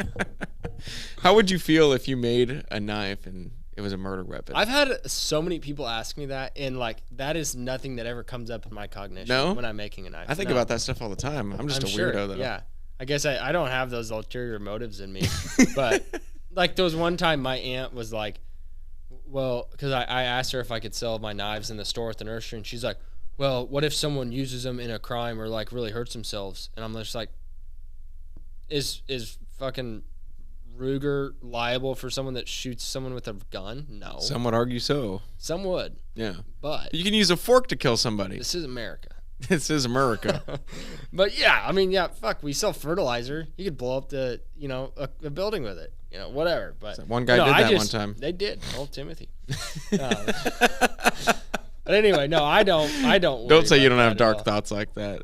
[SPEAKER 1] How would you feel if you made a knife and it was a murder weapon?
[SPEAKER 2] I've had so many people ask me that, and like that is nothing that ever comes up in my cognition when I'm making a knife.
[SPEAKER 1] I think about that stuff all the time. I'm just a weirdo though.
[SPEAKER 2] Yeah. I guess I don't have those ulterior motives in me. But like there was one time my aunt was like, well, because I asked her if I could sell my knives in the store at the nursery, and she's like, well, what if someone uses them in a crime or like really hurts themselves? And I'm just like, is fucking Ruger liable for someone that shoots someone with a gun? No.
[SPEAKER 1] Some would argue so.
[SPEAKER 2] Some would.
[SPEAKER 1] Yeah.
[SPEAKER 2] But
[SPEAKER 1] you can use a fork to kill somebody.
[SPEAKER 2] This is America.
[SPEAKER 1] This is America.
[SPEAKER 2] But yeah, I mean, fuck, we sell fertilizer. You could blow up a building with it, whatever. But
[SPEAKER 1] one guy did that one time.
[SPEAKER 2] They did. Old Timothy. But anyway, no, I don't.
[SPEAKER 1] Don't say you don't have dark thoughts like that.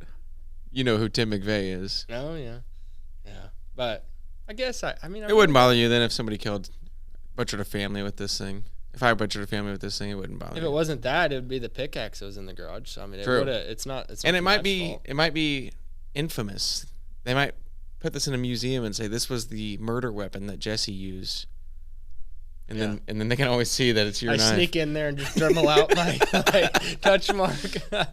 [SPEAKER 1] You know who Tim McVeigh is.
[SPEAKER 2] Oh yeah. But I guess it
[SPEAKER 1] wouldn't bother you then if somebody butchered a family with this thing. If I butchered a family with this thing, it wouldn't bother me.
[SPEAKER 2] If it wasn't that, it would be the pickaxe that was in the garage. So I mean, it's not.
[SPEAKER 1] And it might be infamous. They might put this in a museum and say this was the murder weapon that Jesse used. And then they can always see that it's your knife.
[SPEAKER 2] I sneak in there and just dremel out my touch mark.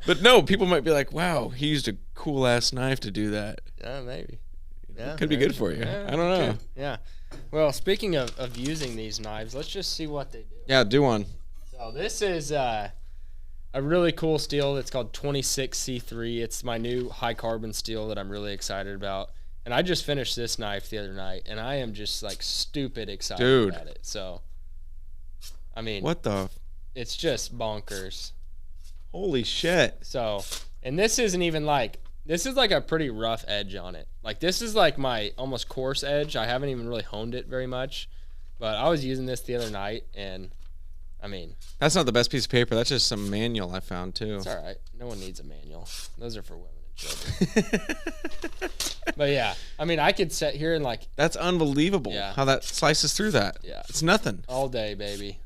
[SPEAKER 1] But no, people might be like, "Wow, he used a cool ass knife to do that."
[SPEAKER 2] Yeah, maybe. Yeah,
[SPEAKER 1] could be good for you. I don't know.
[SPEAKER 2] Yeah. Well, speaking of using these knives, let's just see what they do.
[SPEAKER 1] Yeah, do one.
[SPEAKER 2] So this is a really cool steel that's called 26C3. It's my new high carbon steel that I'm really excited about. And I just finished this knife the other night, and I am just like stupid excited about it. So, I mean,
[SPEAKER 1] what the?
[SPEAKER 2] It's just bonkers.
[SPEAKER 1] Holy shit.
[SPEAKER 2] So, and this isn't even like, this is like a pretty rough edge on it. Like this is like my almost coarse edge. I haven't even really honed it very much, but I was using this the other night, and I mean,
[SPEAKER 1] that's not the best piece of paper. That's just some manual I found too.
[SPEAKER 2] It's all right. No one needs a manual. Those are for women and children. But yeah, I mean, I could sit here and like.
[SPEAKER 1] That's unbelievable.
[SPEAKER 2] Yeah.
[SPEAKER 1] How that slices through that.
[SPEAKER 2] Yeah.
[SPEAKER 1] It's nothing.
[SPEAKER 2] All day, baby.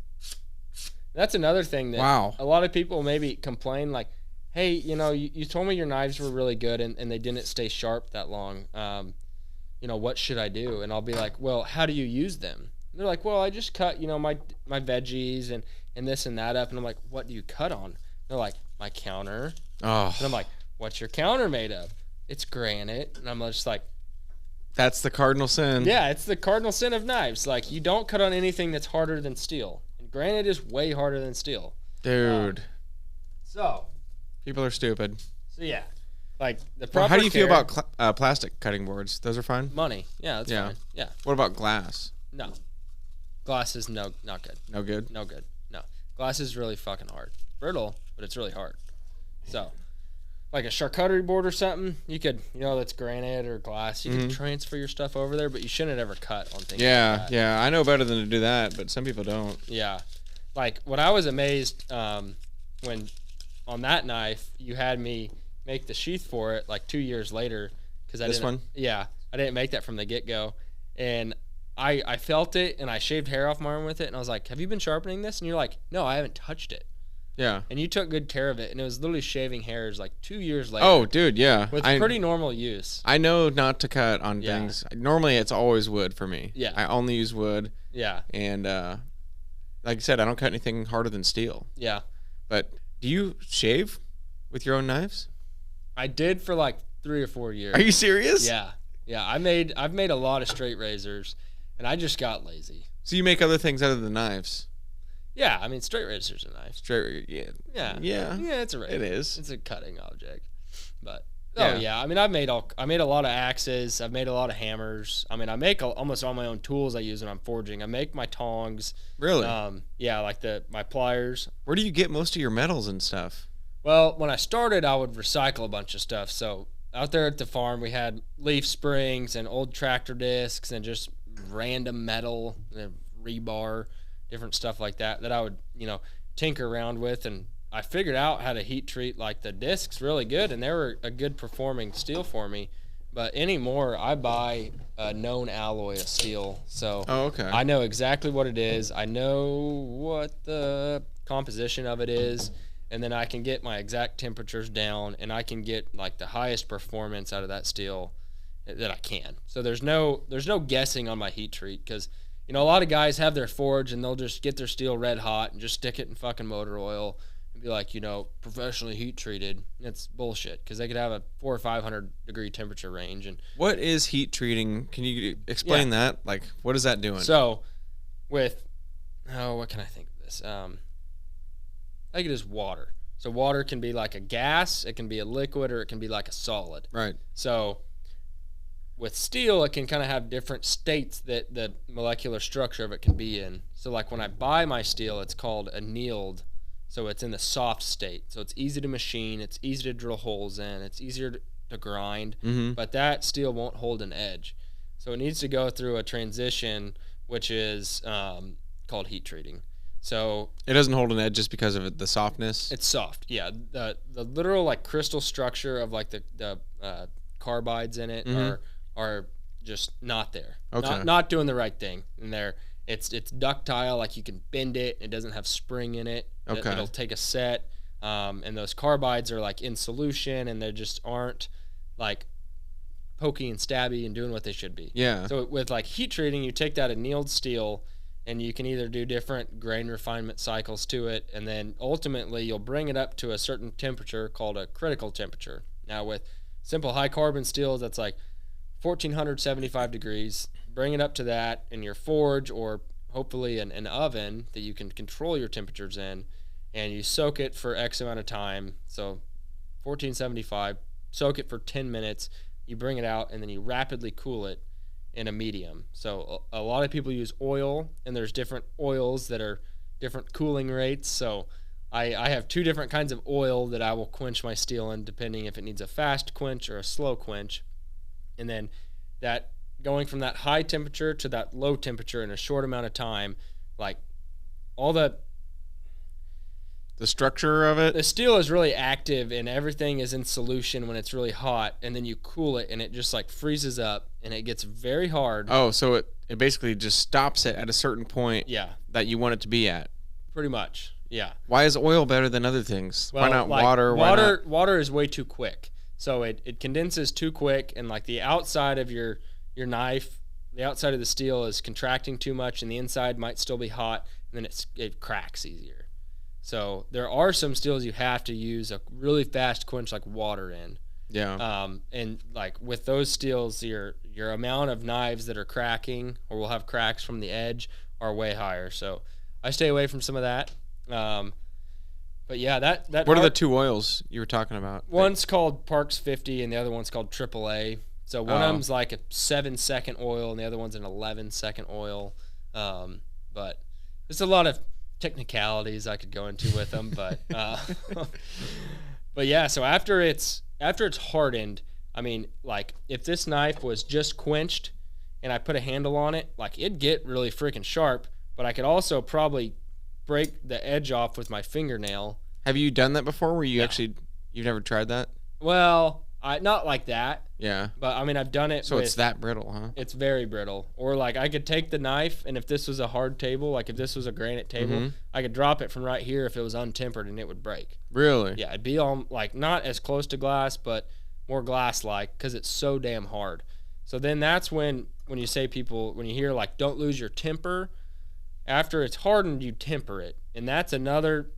[SPEAKER 2] That's another thing that a lot of people maybe complain like, hey, you told me your knives were really good and they didn't stay sharp that long. What should I do? And I'll be like, well, how do you use them? And they're like, well, I just cut, my veggies and this and that up. And I'm like, what do you cut on? And they're like, my counter.
[SPEAKER 1] Oh.
[SPEAKER 2] And I'm like, what's your counter made of? It's granite. And I'm just like,
[SPEAKER 1] that's the cardinal sin.
[SPEAKER 2] Yeah, it's the cardinal sin of knives. Like, you don't cut on anything that's harder than steel. And granite is way harder than steel.
[SPEAKER 1] Dude.
[SPEAKER 2] So.
[SPEAKER 1] People are stupid.
[SPEAKER 2] So, yeah. Like, the proper
[SPEAKER 1] how do you feel about plastic cutting boards? Those are fine?
[SPEAKER 2] Money. Yeah, that's fine. Yeah.
[SPEAKER 1] What about glass?
[SPEAKER 2] No. Glass is not good.
[SPEAKER 1] No good?
[SPEAKER 2] No good. No. Glass is really fucking hard. It's brittle, but it's really hard. So, like a charcuterie board or something, you could, that's granite or glass. You could transfer your stuff over there, but you shouldn't ever cut on things like that.
[SPEAKER 1] Yeah. I know better than to do that, but some people don't.
[SPEAKER 2] Yeah. Like, what I was amazed when on that knife, you had me make the sheath for it like 2 years later because I didn't. Yeah, I didn't make that from the get go, and I felt it and I shaved hair off my arm with it, and I was like, "Have you been sharpening this?" And you're like, "No, I haven't touched it."
[SPEAKER 1] Yeah.
[SPEAKER 2] And you took good care of it, and it was literally shaving hairs like 2 years later.
[SPEAKER 1] Oh, dude, yeah.
[SPEAKER 2] With pretty normal use.
[SPEAKER 1] I know not to cut on things. Normally, it's always wood for me.
[SPEAKER 2] Yeah.
[SPEAKER 1] I only use wood.
[SPEAKER 2] Yeah.
[SPEAKER 1] And like I said, I don't cut anything harder than steel.
[SPEAKER 2] Yeah.
[SPEAKER 1] But do you shave with your own knives?
[SPEAKER 2] I did for like 3 or 4 years.
[SPEAKER 1] Are you serious?
[SPEAKER 2] Yeah. Yeah. I've made a lot of straight razors, and I just got lazy.
[SPEAKER 1] So you make other things out of the knives?
[SPEAKER 2] Yeah, I mean, straight razor's a knife. Yeah, it's a razor.
[SPEAKER 1] It is.
[SPEAKER 2] It's a cutting object. But I mean, I made a lot of axes. I've made a lot of hammers. I mean, I make almost all my own tools I use when I'm forging. I make my tongs.
[SPEAKER 1] Really?
[SPEAKER 2] Yeah, like my pliers.
[SPEAKER 1] Where do you get most of your metals and stuff?
[SPEAKER 2] Well, when I started, I would recycle a bunch of stuff. So out there at the farm, we had leaf springs and old tractor discs and just random metal, rebar, different stuff like that I would, tinker around with. And I figured out how to heat treat like the discs really good, and they were a good performing steel for me. But anymore, I buy a known alloy of steel. So I know exactly what it is. I know what the composition of it is, and then I can get my exact temperatures down, and I can get like the highest performance out of that steel that I can. So there's no guessing on my heat treat, because a lot of guys have their forge and they'll just get their steel red hot and just stick it in fucking motor oil and be like, professionally heat treated. It's bullshit, because they could have a 400 or 500 degree temperature range. And
[SPEAKER 1] what is heat treating? Can you explain that? Like, what is that doing?
[SPEAKER 2] So what can I think of this? I think it is water. So water can be like a gas, it can be a liquid, or it can be like a solid.
[SPEAKER 1] Right.
[SPEAKER 2] So with steel, it can kind of have different states that the molecular structure of it can be in. So like when I buy my steel, it's called annealed. So it's in the soft state. So it's easy to machine, it's easy to drill holes in, it's easier to grind, but that steel won't hold an edge. So it needs to go through a transition, which is called heat treating. So
[SPEAKER 1] it doesn't hold an edge just because of the softness?
[SPEAKER 2] It's soft, yeah. The literal like crystal structure of like the carbides in it are just not there. Okay. Not doing the right thing. And it's ductile, like you can bend it. It doesn't have spring in it. Okay. It'll take a set. And those carbides are like in solution, and they just aren't like pokey and stabby and doing what they should be.
[SPEAKER 1] Yeah.
[SPEAKER 2] So with like heat treating, you take that annealed steel, and you can either do different grain refinement cycles to it, and then ultimately you'll bring it up to a certain temperature called a critical temperature. Now with simple high carbon steels, that's like 1475 degrees. Bring it up to that in your forge, or hopefully an oven that you can control your temperatures in, and you soak it for X amount of time. So 1475, soak it for 10 minutes, you bring it out, and then you rapidly cool it in a medium. So a lot of people use oil, and there's different oils that are different cooling rates. So I have 2 different kinds of oil that I will quench my steel in, depending if it needs a fast quench or a slow quench. And then that going from that high temperature to that low temperature in a short amount of time, like all the
[SPEAKER 1] structure of it,
[SPEAKER 2] the steel is really active and everything is in solution when it's really hot, and then you cool it and it just like freezes up and it gets very hard.
[SPEAKER 1] Oh, so it basically just stops it at a certain point that you want it to be at.
[SPEAKER 2] Pretty much, yeah.
[SPEAKER 1] Why is oil better than other things?
[SPEAKER 2] Well,
[SPEAKER 1] why not
[SPEAKER 2] like
[SPEAKER 1] water?
[SPEAKER 2] Water is way too quick. So it condenses too quick, and like the outside of your knife, the outside of the steel is contracting too much, and the inside might still be hot, and then it cracks easier. So there are some steels you have to use a really fast quench like water in.
[SPEAKER 1] Yeah.
[SPEAKER 2] And like with those steels, your amount of knives that are cracking or will have cracks from the edge are way higher. So I stay away from some of that. But yeah, that.
[SPEAKER 1] What are the 2 oils you were talking about?
[SPEAKER 2] One's called Parks 50, and the other one's called AAA. So one of them's like a 7-second oil, and the other one's an 11-second oil. But there's a lot of technicalities I could go into with them, but but yeah. So after it's hardened, I mean, like if this knife was just quenched and I put a handle on it, like it'd get really freaking sharp. But I could also probably break the edge off with my fingernail.
[SPEAKER 1] Have you done that before? Where you you've never tried that?
[SPEAKER 2] Well, not like that.
[SPEAKER 1] Yeah.
[SPEAKER 2] But I mean, I've done it.
[SPEAKER 1] So it's that brittle, huh?
[SPEAKER 2] It's very brittle. Or like I could take the knife, and if this was a hard table, like if this was a granite table, I could drop it from right here if it was untempered, and it would break.
[SPEAKER 1] Really?
[SPEAKER 2] Yeah, it'd be on like not as close to glass, but more glass-like because it's so damn hard. So then that's when you say when you hear like don't lose your temper, after it's hardened, you temper it, and that's another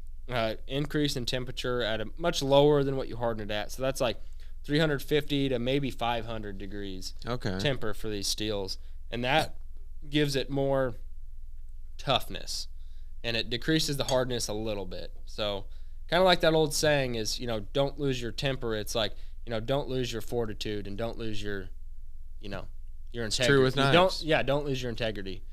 [SPEAKER 2] increase in temperature at a much lower than what you harden it at. So that's like 350 to maybe 500 degrees temper for these steels, and that gives it more toughness, and it decreases the hardness a little bit. So kind of like that old saying is, don't lose your temper. It's like, don't lose your fortitude, and don't lose your integrity. It's
[SPEAKER 1] true with knives.
[SPEAKER 2] Don't lose your integrity.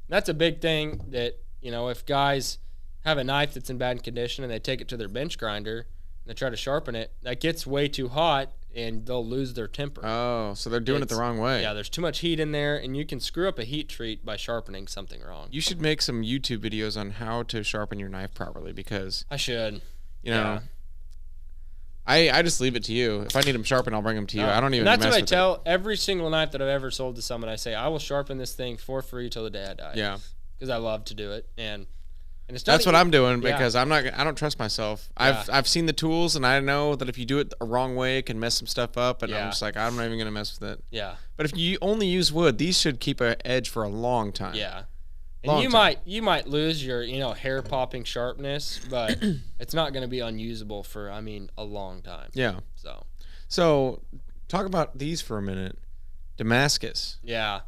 [SPEAKER 2] And that's a big thing that, if guys have a knife that's in bad condition and they take it to their bench grinder and they try to sharpen it, that gets way too hot and they'll lose their temper.
[SPEAKER 1] Oh, so they're doing it the wrong way.
[SPEAKER 2] Yeah, there's too much heat in there, and you can screw up a heat treat by sharpening something wrong.
[SPEAKER 1] You should make some YouTube videos on how to sharpen your knife properly, because
[SPEAKER 2] I should.
[SPEAKER 1] I just leave it to you. If I need them sharpened, I'll bring them to you. I don't even
[SPEAKER 2] mess with it.
[SPEAKER 1] That's what
[SPEAKER 2] I tell every single knife that I've ever sold to someone. I say, I will sharpen this thing for free till the day I die.
[SPEAKER 1] Yeah.
[SPEAKER 2] Because I love to do it. And it's
[SPEAKER 1] that's what I'm doing, because I don't trust myself. I've seen the tools, and I know that if you do it the wrong way, it can mess some stuff up, and I'm just like, I'm not even going to mess with it.
[SPEAKER 2] Yeah.
[SPEAKER 1] But if you only use wood, these should keep an edge for a long time.
[SPEAKER 2] Yeah. And you might lose your, hair popping sharpness, but it's not going to be unusable for, a long time.
[SPEAKER 1] Yeah. So talk about these for a minute. Damascus.
[SPEAKER 2] Yeah.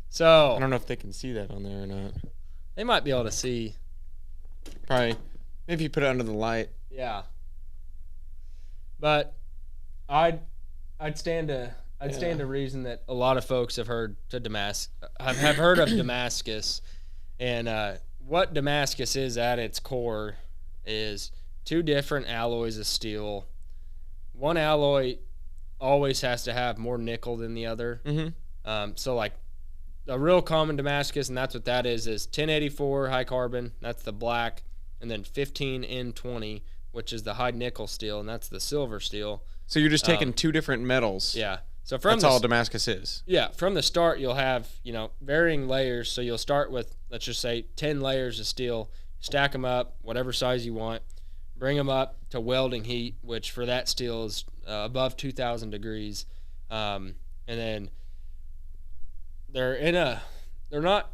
[SPEAKER 2] So
[SPEAKER 1] I don't know if they can see that on there or not.
[SPEAKER 2] They might be able to see.
[SPEAKER 1] Probably. Maybe you put it under the light.
[SPEAKER 2] Yeah. But I'd stand to reason that a lot of folks have heard of Damascus, and what Damascus is at its core is two different alloys of steel. One alloy always has to have more nickel than the other. So like a real common Damascus, and that's what that is 1084 high carbon, that's the black, and then 15N20, which is the high nickel steel, and that's the silver steel.
[SPEAKER 1] So you're just taking two different metals.
[SPEAKER 2] Yeah. So
[SPEAKER 1] that's all Damascus is.
[SPEAKER 2] Yeah. From the start, you'll have, varying layers. So you'll start with, let's just say, 10 layers of steel, stack them up, whatever size you want, bring them up to welding heat, which for that steel is above 2,000 degrees. And then they're not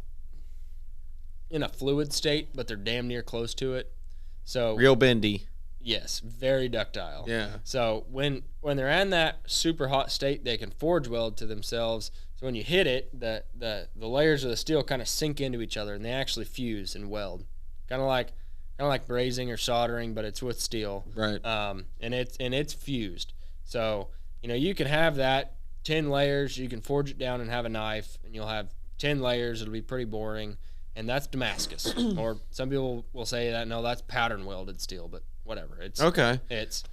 [SPEAKER 2] in a fluid state, but they're damn near close to it. So
[SPEAKER 1] real bendy.
[SPEAKER 2] Yes, very ductile.
[SPEAKER 1] Yeah.
[SPEAKER 2] So when they're in that super hot state, they can forge weld to themselves. So when you hit it, the layers of the steel kind of sink into each other, and they actually fuse and weld, kind of like brazing or soldering, but it's with steel.
[SPEAKER 1] Right.
[SPEAKER 2] And it's fused. So you can have that 10 layers. You can forge it down and have a knife, and you'll have 10 layers. It'll be pretty boring, and that's Damascus. Or some people will say that no, that's pattern welded steel, but whatever.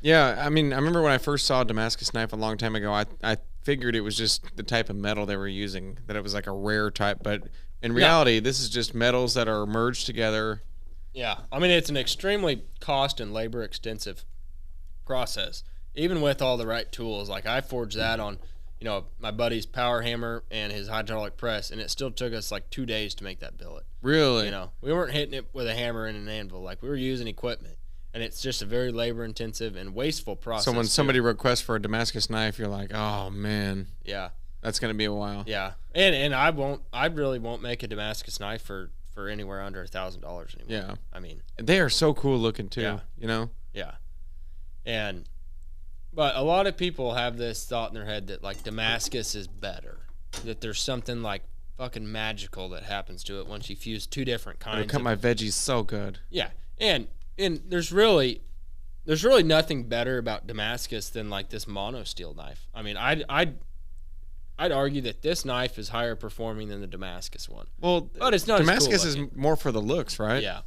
[SPEAKER 1] Yeah. I mean, I remember when I first saw a Damascus knife a long time ago, I figured it was just the type of metal they were using, that it was like a rare type, but in reality, this is just metals that are merged together.
[SPEAKER 2] Yeah. I mean, it's an extremely cost and labor extensive process, even with all the right tools. Like I forged that on, my buddy's power hammer and his hydraulic press, and it still took us like 2 days to make that billet.
[SPEAKER 1] Really?
[SPEAKER 2] We weren't hitting it with a hammer and an anvil. Like we were using equipment. And it's just a very labor-intensive and wasteful process.
[SPEAKER 1] So when somebody requests for a Damascus knife, you're like, oh, man.
[SPEAKER 2] Yeah.
[SPEAKER 1] That's going to be a while.
[SPEAKER 2] Yeah. And I really won't make a Damascus knife for anywhere under $1,000 anymore.
[SPEAKER 1] Yeah.
[SPEAKER 2] I mean.
[SPEAKER 1] They are so cool looking, too,
[SPEAKER 2] Yeah. But a lot of people have this thought in their head that, like, Damascus is better. That there's something, like, fucking magical that happens to it once you fuse two different kinds.
[SPEAKER 1] It'll cut my veggies so good.
[SPEAKER 2] Yeah. And there's really nothing better about Damascus than like this mono steel knife. I mean, I'd argue that this knife is higher performing than the Damascus one.
[SPEAKER 1] Well,
[SPEAKER 2] but it's not
[SPEAKER 1] Damascus
[SPEAKER 2] as cool
[SPEAKER 1] is more for the looks, right?
[SPEAKER 2] Yeah.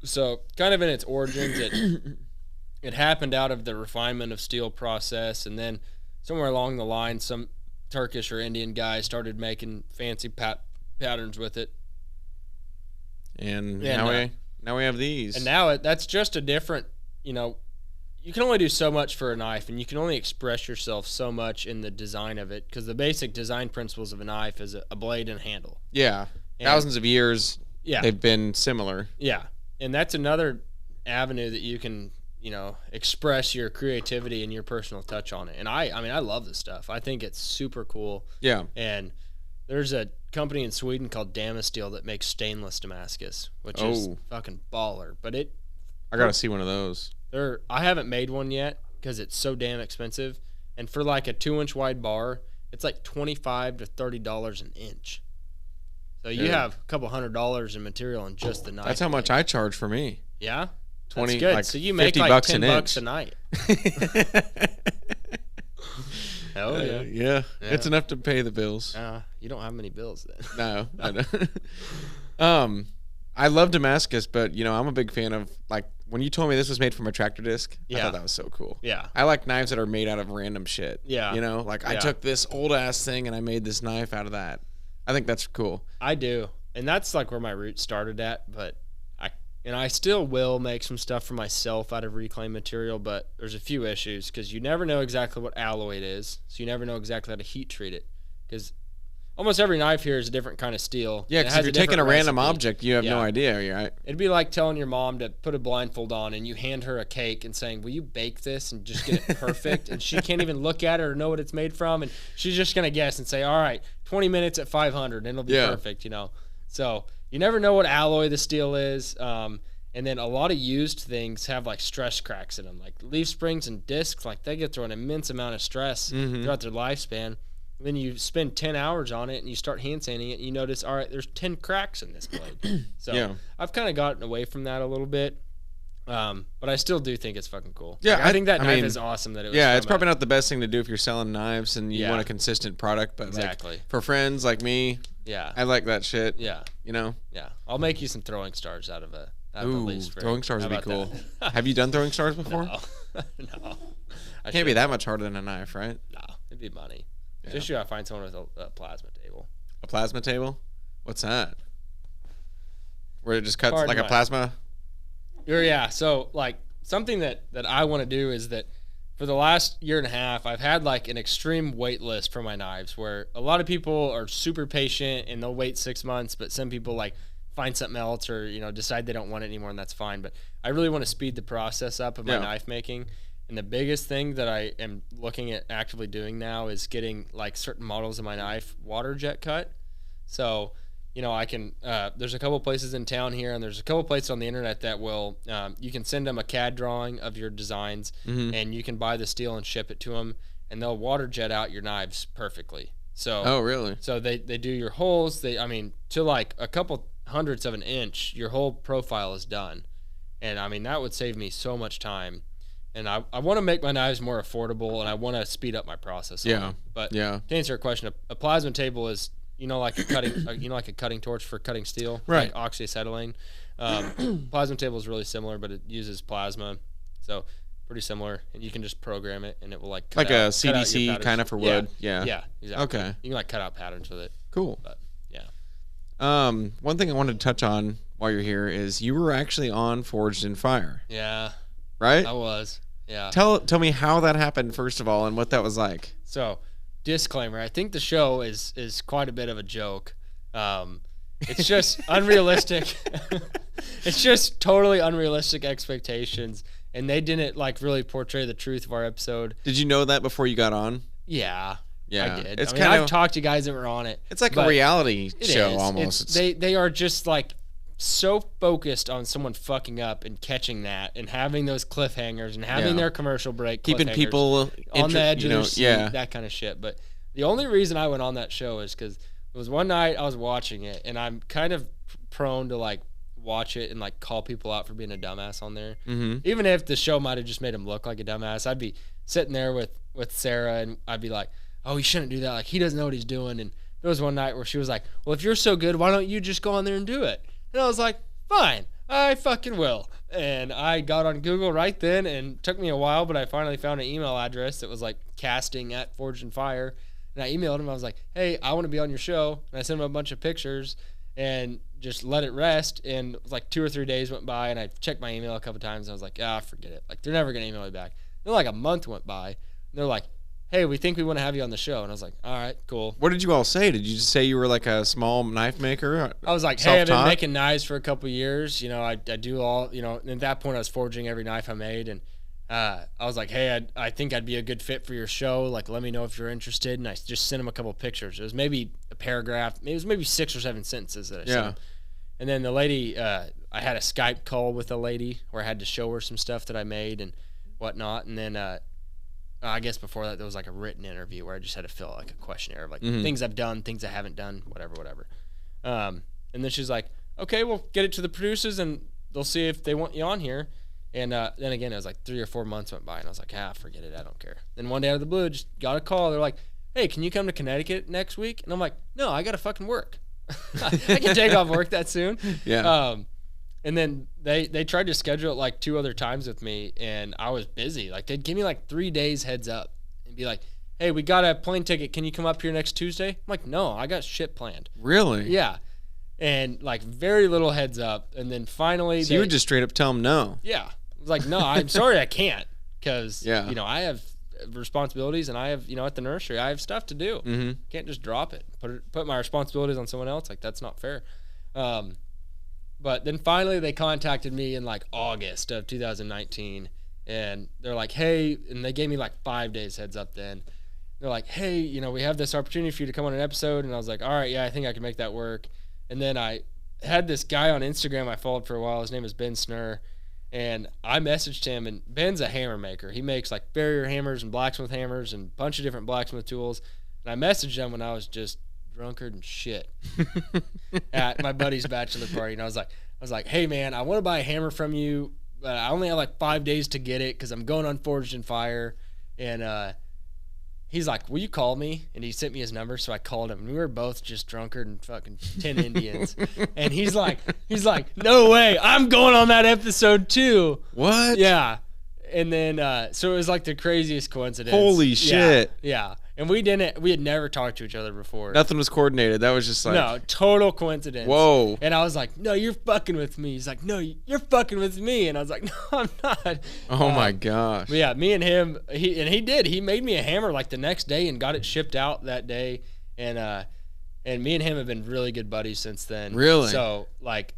[SPEAKER 2] So kind of in its origins, it happened out of the refinement of steel process, and then somewhere along the line, some Turkish or Indian guy started making fancy patterns with it.
[SPEAKER 1] And now we have these.
[SPEAKER 2] And now that's just a different, you can only do so much for a knife, and you can only express yourself so much in the design of it, because the basic design principles of a knife is a blade and a handle.
[SPEAKER 1] Yeah. And thousands of years, they've been similar.
[SPEAKER 2] Yeah. And that's another avenue that you can, express your creativity and your personal touch on it. And I love this stuff. I think it's super cool.
[SPEAKER 1] Yeah.
[SPEAKER 2] And there's a company in Sweden called Damascus that makes stainless Damascus, which is fucking baller. But
[SPEAKER 1] I gotta see one of those.
[SPEAKER 2] I haven't made one yet because it's so damn expensive. And for like a 2-inch wide bar, it's like $25 to $30 an inch. So you have a couple $100 in material in just the knife.
[SPEAKER 1] That's how much I charge for me.
[SPEAKER 2] Yeah?
[SPEAKER 1] 20,
[SPEAKER 2] that's good.
[SPEAKER 1] like
[SPEAKER 2] so you make like
[SPEAKER 1] $50
[SPEAKER 2] $10 a night. Oh yeah.
[SPEAKER 1] Yeah. It's enough to pay the bills.
[SPEAKER 2] You don't have many bills then.
[SPEAKER 1] No. I don't. I love Damascus, but I'm a big fan of, like, when you told me this was made from a tractor disc, I thought that was so cool.
[SPEAKER 2] Yeah.
[SPEAKER 1] I like knives that are made out of random shit.
[SPEAKER 2] Yeah.
[SPEAKER 1] I took this old ass thing and I made this knife out of that. I think that's cool.
[SPEAKER 2] I do. And that's like where my roots started at, but I still will make some stuff for myself out of reclaimed material, but there's a few issues because you never know exactly what alloy it is, so you never know exactly how to heat treat it, because almost every knife here is a different kind of steel.
[SPEAKER 1] Yeah, because if you're taking a random object, you have no idea, right?
[SPEAKER 2] It'd be like telling your mom to put a blindfold on and you hand her a cake and saying, will you bake this and just get it perfect? And she can't even look at it or know what it's made from, and she's just going to guess and say, all right, 20 minutes at 500 and it'll be perfect, So you never know what alloy the steel is. And then a lot of used things have like stress cracks in them, like leaf springs and discs. Like they get through an immense amount of stress throughout their lifespan. And then you spend 10 hours on it and you start hand sanding it and you notice, all right, there's 10 cracks in this blade. So I've kind of gotten away from that a little bit. But I still do think it's fucking cool.
[SPEAKER 1] Yeah,
[SPEAKER 2] like, I think that knife is awesome. That it was
[SPEAKER 1] it's probably not the best thing to do if you're selling knives and you want a consistent product. But like, for friends like me, I like that shit.
[SPEAKER 2] Yeah.
[SPEAKER 1] Yeah.
[SPEAKER 2] I'll make you some throwing stars out of a leaf spring.
[SPEAKER 1] Throwing stars would be cool. Have you done throwing stars before?
[SPEAKER 2] No.
[SPEAKER 1] Can't be that much harder than a knife, right?
[SPEAKER 2] No, it'd be money. Yeah. Just gotta find someone with a plasma table.
[SPEAKER 1] A plasma table? What's that? Where it just cuts like a plasma?
[SPEAKER 2] Yeah. So like something that I want to do is that for the last year and a half, I've had like an extreme wait list for my knives where a lot of people are super patient and they'll wait 6 months, but some people like find something else or, decide they don't want it anymore, and that's fine. But I really want to speed the process up of my knife making. And the biggest thing that I am looking at actively doing now is getting like certain models of my knife water jet cut. So, I can, there's a couple places in town here, and there's a couple places on the internet that will, you can send them a CAD drawing of your designs and you can buy the steel and ship it to them, and they'll water jet out your knives perfectly. So,
[SPEAKER 1] oh, really?
[SPEAKER 2] So they do your holes. To like a couple hundredths of an inch, your whole profile is done. And that would save me so much time. And I want to make my knives more affordable, and I want to speed up my process. But to answer your question, a plasma table is, like a cutting, like a cutting torch for cutting steel,
[SPEAKER 1] right?
[SPEAKER 2] Like oxyacetylene. Plasma table is really similar, but it uses plasma, so pretty similar. And you can just program it, and it will like cut
[SPEAKER 1] like
[SPEAKER 2] out,
[SPEAKER 1] a CDC kind of for wood.
[SPEAKER 2] Yeah, exactly.
[SPEAKER 1] Okay.
[SPEAKER 2] You can like cut out patterns with it.
[SPEAKER 1] Cool.
[SPEAKER 2] But
[SPEAKER 1] one thing I wanted to touch on while you're here is you were actually on Forged in Fire.
[SPEAKER 2] Yeah.
[SPEAKER 1] Right?
[SPEAKER 2] I was. Yeah.
[SPEAKER 1] Tell me how that happened first of all and what that was like.
[SPEAKER 2] So, disclaimer, I think the show is quite a bit of a joke. It's just unrealistic. It's just totally unrealistic expectations, and they didn't like really portray the truth of our episode.
[SPEAKER 1] Did you know that before you got on?
[SPEAKER 2] Yeah. I did.
[SPEAKER 1] It's
[SPEAKER 2] I've talked to guys that were on it.
[SPEAKER 1] It's like a reality show almost.
[SPEAKER 2] They are just like so focused on someone fucking up and catching that and having those cliffhangers and having their commercial break,
[SPEAKER 1] keeping people
[SPEAKER 2] on the edge of their seat, that kind of shit. But the only reason I went on that show is because it was one night I was watching it, and I'm kind of prone to like watch it and like call people out for being a dumbass on there. Even if the show might have just made him look like a dumbass, I'd be sitting there with Sarah and I'd be like, oh, he shouldn't do that, like he doesn't know what he's doing. And there was one night where she was like, well, if you're so good, why don't you just go on there and do it? And I was like, fine, I fucking will. And I got on Google right then, and it took me a while, but I finally found an email address that was like casting@Forged in Fire. And I emailed him. I was like, hey, I want to be on your show. And I sent him a bunch of pictures. And just let it rest. And like 2 or 3 days went by, and I checked my email a couple times. And I was like, forget it. Like, they're never going to email me back. Then like a month went by, and they're like, hey, we think we want to have you on the show. And I was like, all right, cool.
[SPEAKER 1] What did you all say? Did you just say you were like a small knife maker?
[SPEAKER 2] I was like, hey, I've been making knives for a couple of years. You know, I do all, you know, and at that point I was forging every knife I made. And I was like, hey, I think I'd be a good fit for your show. Like, let me know if you're interested. And I just sent him a couple of pictures. It was maybe a paragraph. It was maybe 6 or 7 sentences that I sent him. And then the lady, I had a Skype call with a lady where I had to show her some stuff that I made and whatnot. And then I guess before that, there was like a written interview where I just had to fill out like a questionnaire of like things I've done, things I haven't done, whatever. And then she's like, okay, we'll get it to the producers and they'll see if they want you on here. And then again, it was like 3 or 4 months went by, and I was like, forget it, I don't care. Then one day out of the blue, just got a call. They're like, hey, can you come to Connecticut next week? And I'm like, no, I got to fucking work. I can take off work that soon.
[SPEAKER 1] Yeah.
[SPEAKER 2] And then they tried to schedule it like 2 other times with me, and I was busy. Like, they'd give me like 3 days heads up and be like, hey, we got a plane ticket. Can you come up here next Tuesday? I'm like, no, I got shit planned.
[SPEAKER 1] Really?
[SPEAKER 2] Yeah. And like very little heads up. And then finally,
[SPEAKER 1] so you would just straight up tell them no.
[SPEAKER 2] Yeah. I was like, no, I'm sorry, I can't. Because, you know, I have responsibilities, and I have, you know, at the nursery, I have stuff to do.
[SPEAKER 1] Mm-hmm.
[SPEAKER 2] Can't just drop it. Put my responsibilities on someone else. Like, that's not fair. But then finally they contacted me in like August of 2019, and they're like, hey, and they gave me like 5 days heads up then. They're like, hey, you know, we have this opportunity for you to come on an episode. And I was like, all right, yeah, I think I can make that work. And then I had this guy on Instagram I followed for a while. His name is Ben Snur. And I messaged him, and Ben's a hammer maker. He makes like barrier hammers and blacksmith hammers and a bunch of different blacksmith tools. And I messaged him when I was just drunkard and shit at my buddy's bachelor party. And I was like, hey man, I want to buy a hammer from you, but I only have like 5 days to get it because I'm going on Forged in Fire. And he's like, will you call me? And he sent me his number, so I called him. And we were both just drunkard and fucking 10 Indians. And he's like, no way, I'm going on that episode too.
[SPEAKER 1] What?
[SPEAKER 2] Yeah. And then so it was like the craziest coincidence.
[SPEAKER 1] Holy shit.
[SPEAKER 2] Yeah. And we had never talked to each other before.
[SPEAKER 1] Nothing was coordinated. That was just like,
[SPEAKER 2] no, total coincidence.
[SPEAKER 1] Whoa.
[SPEAKER 2] And I was like, no, you're fucking with me. He's like, no, you're fucking with me. And I was like, no, I'm not.
[SPEAKER 1] Oh my gosh.
[SPEAKER 2] But yeah, me and him, he made me a hammer like the next day and got it shipped out that day. And me and him have been really good buddies since then.
[SPEAKER 1] Really?
[SPEAKER 2] So like,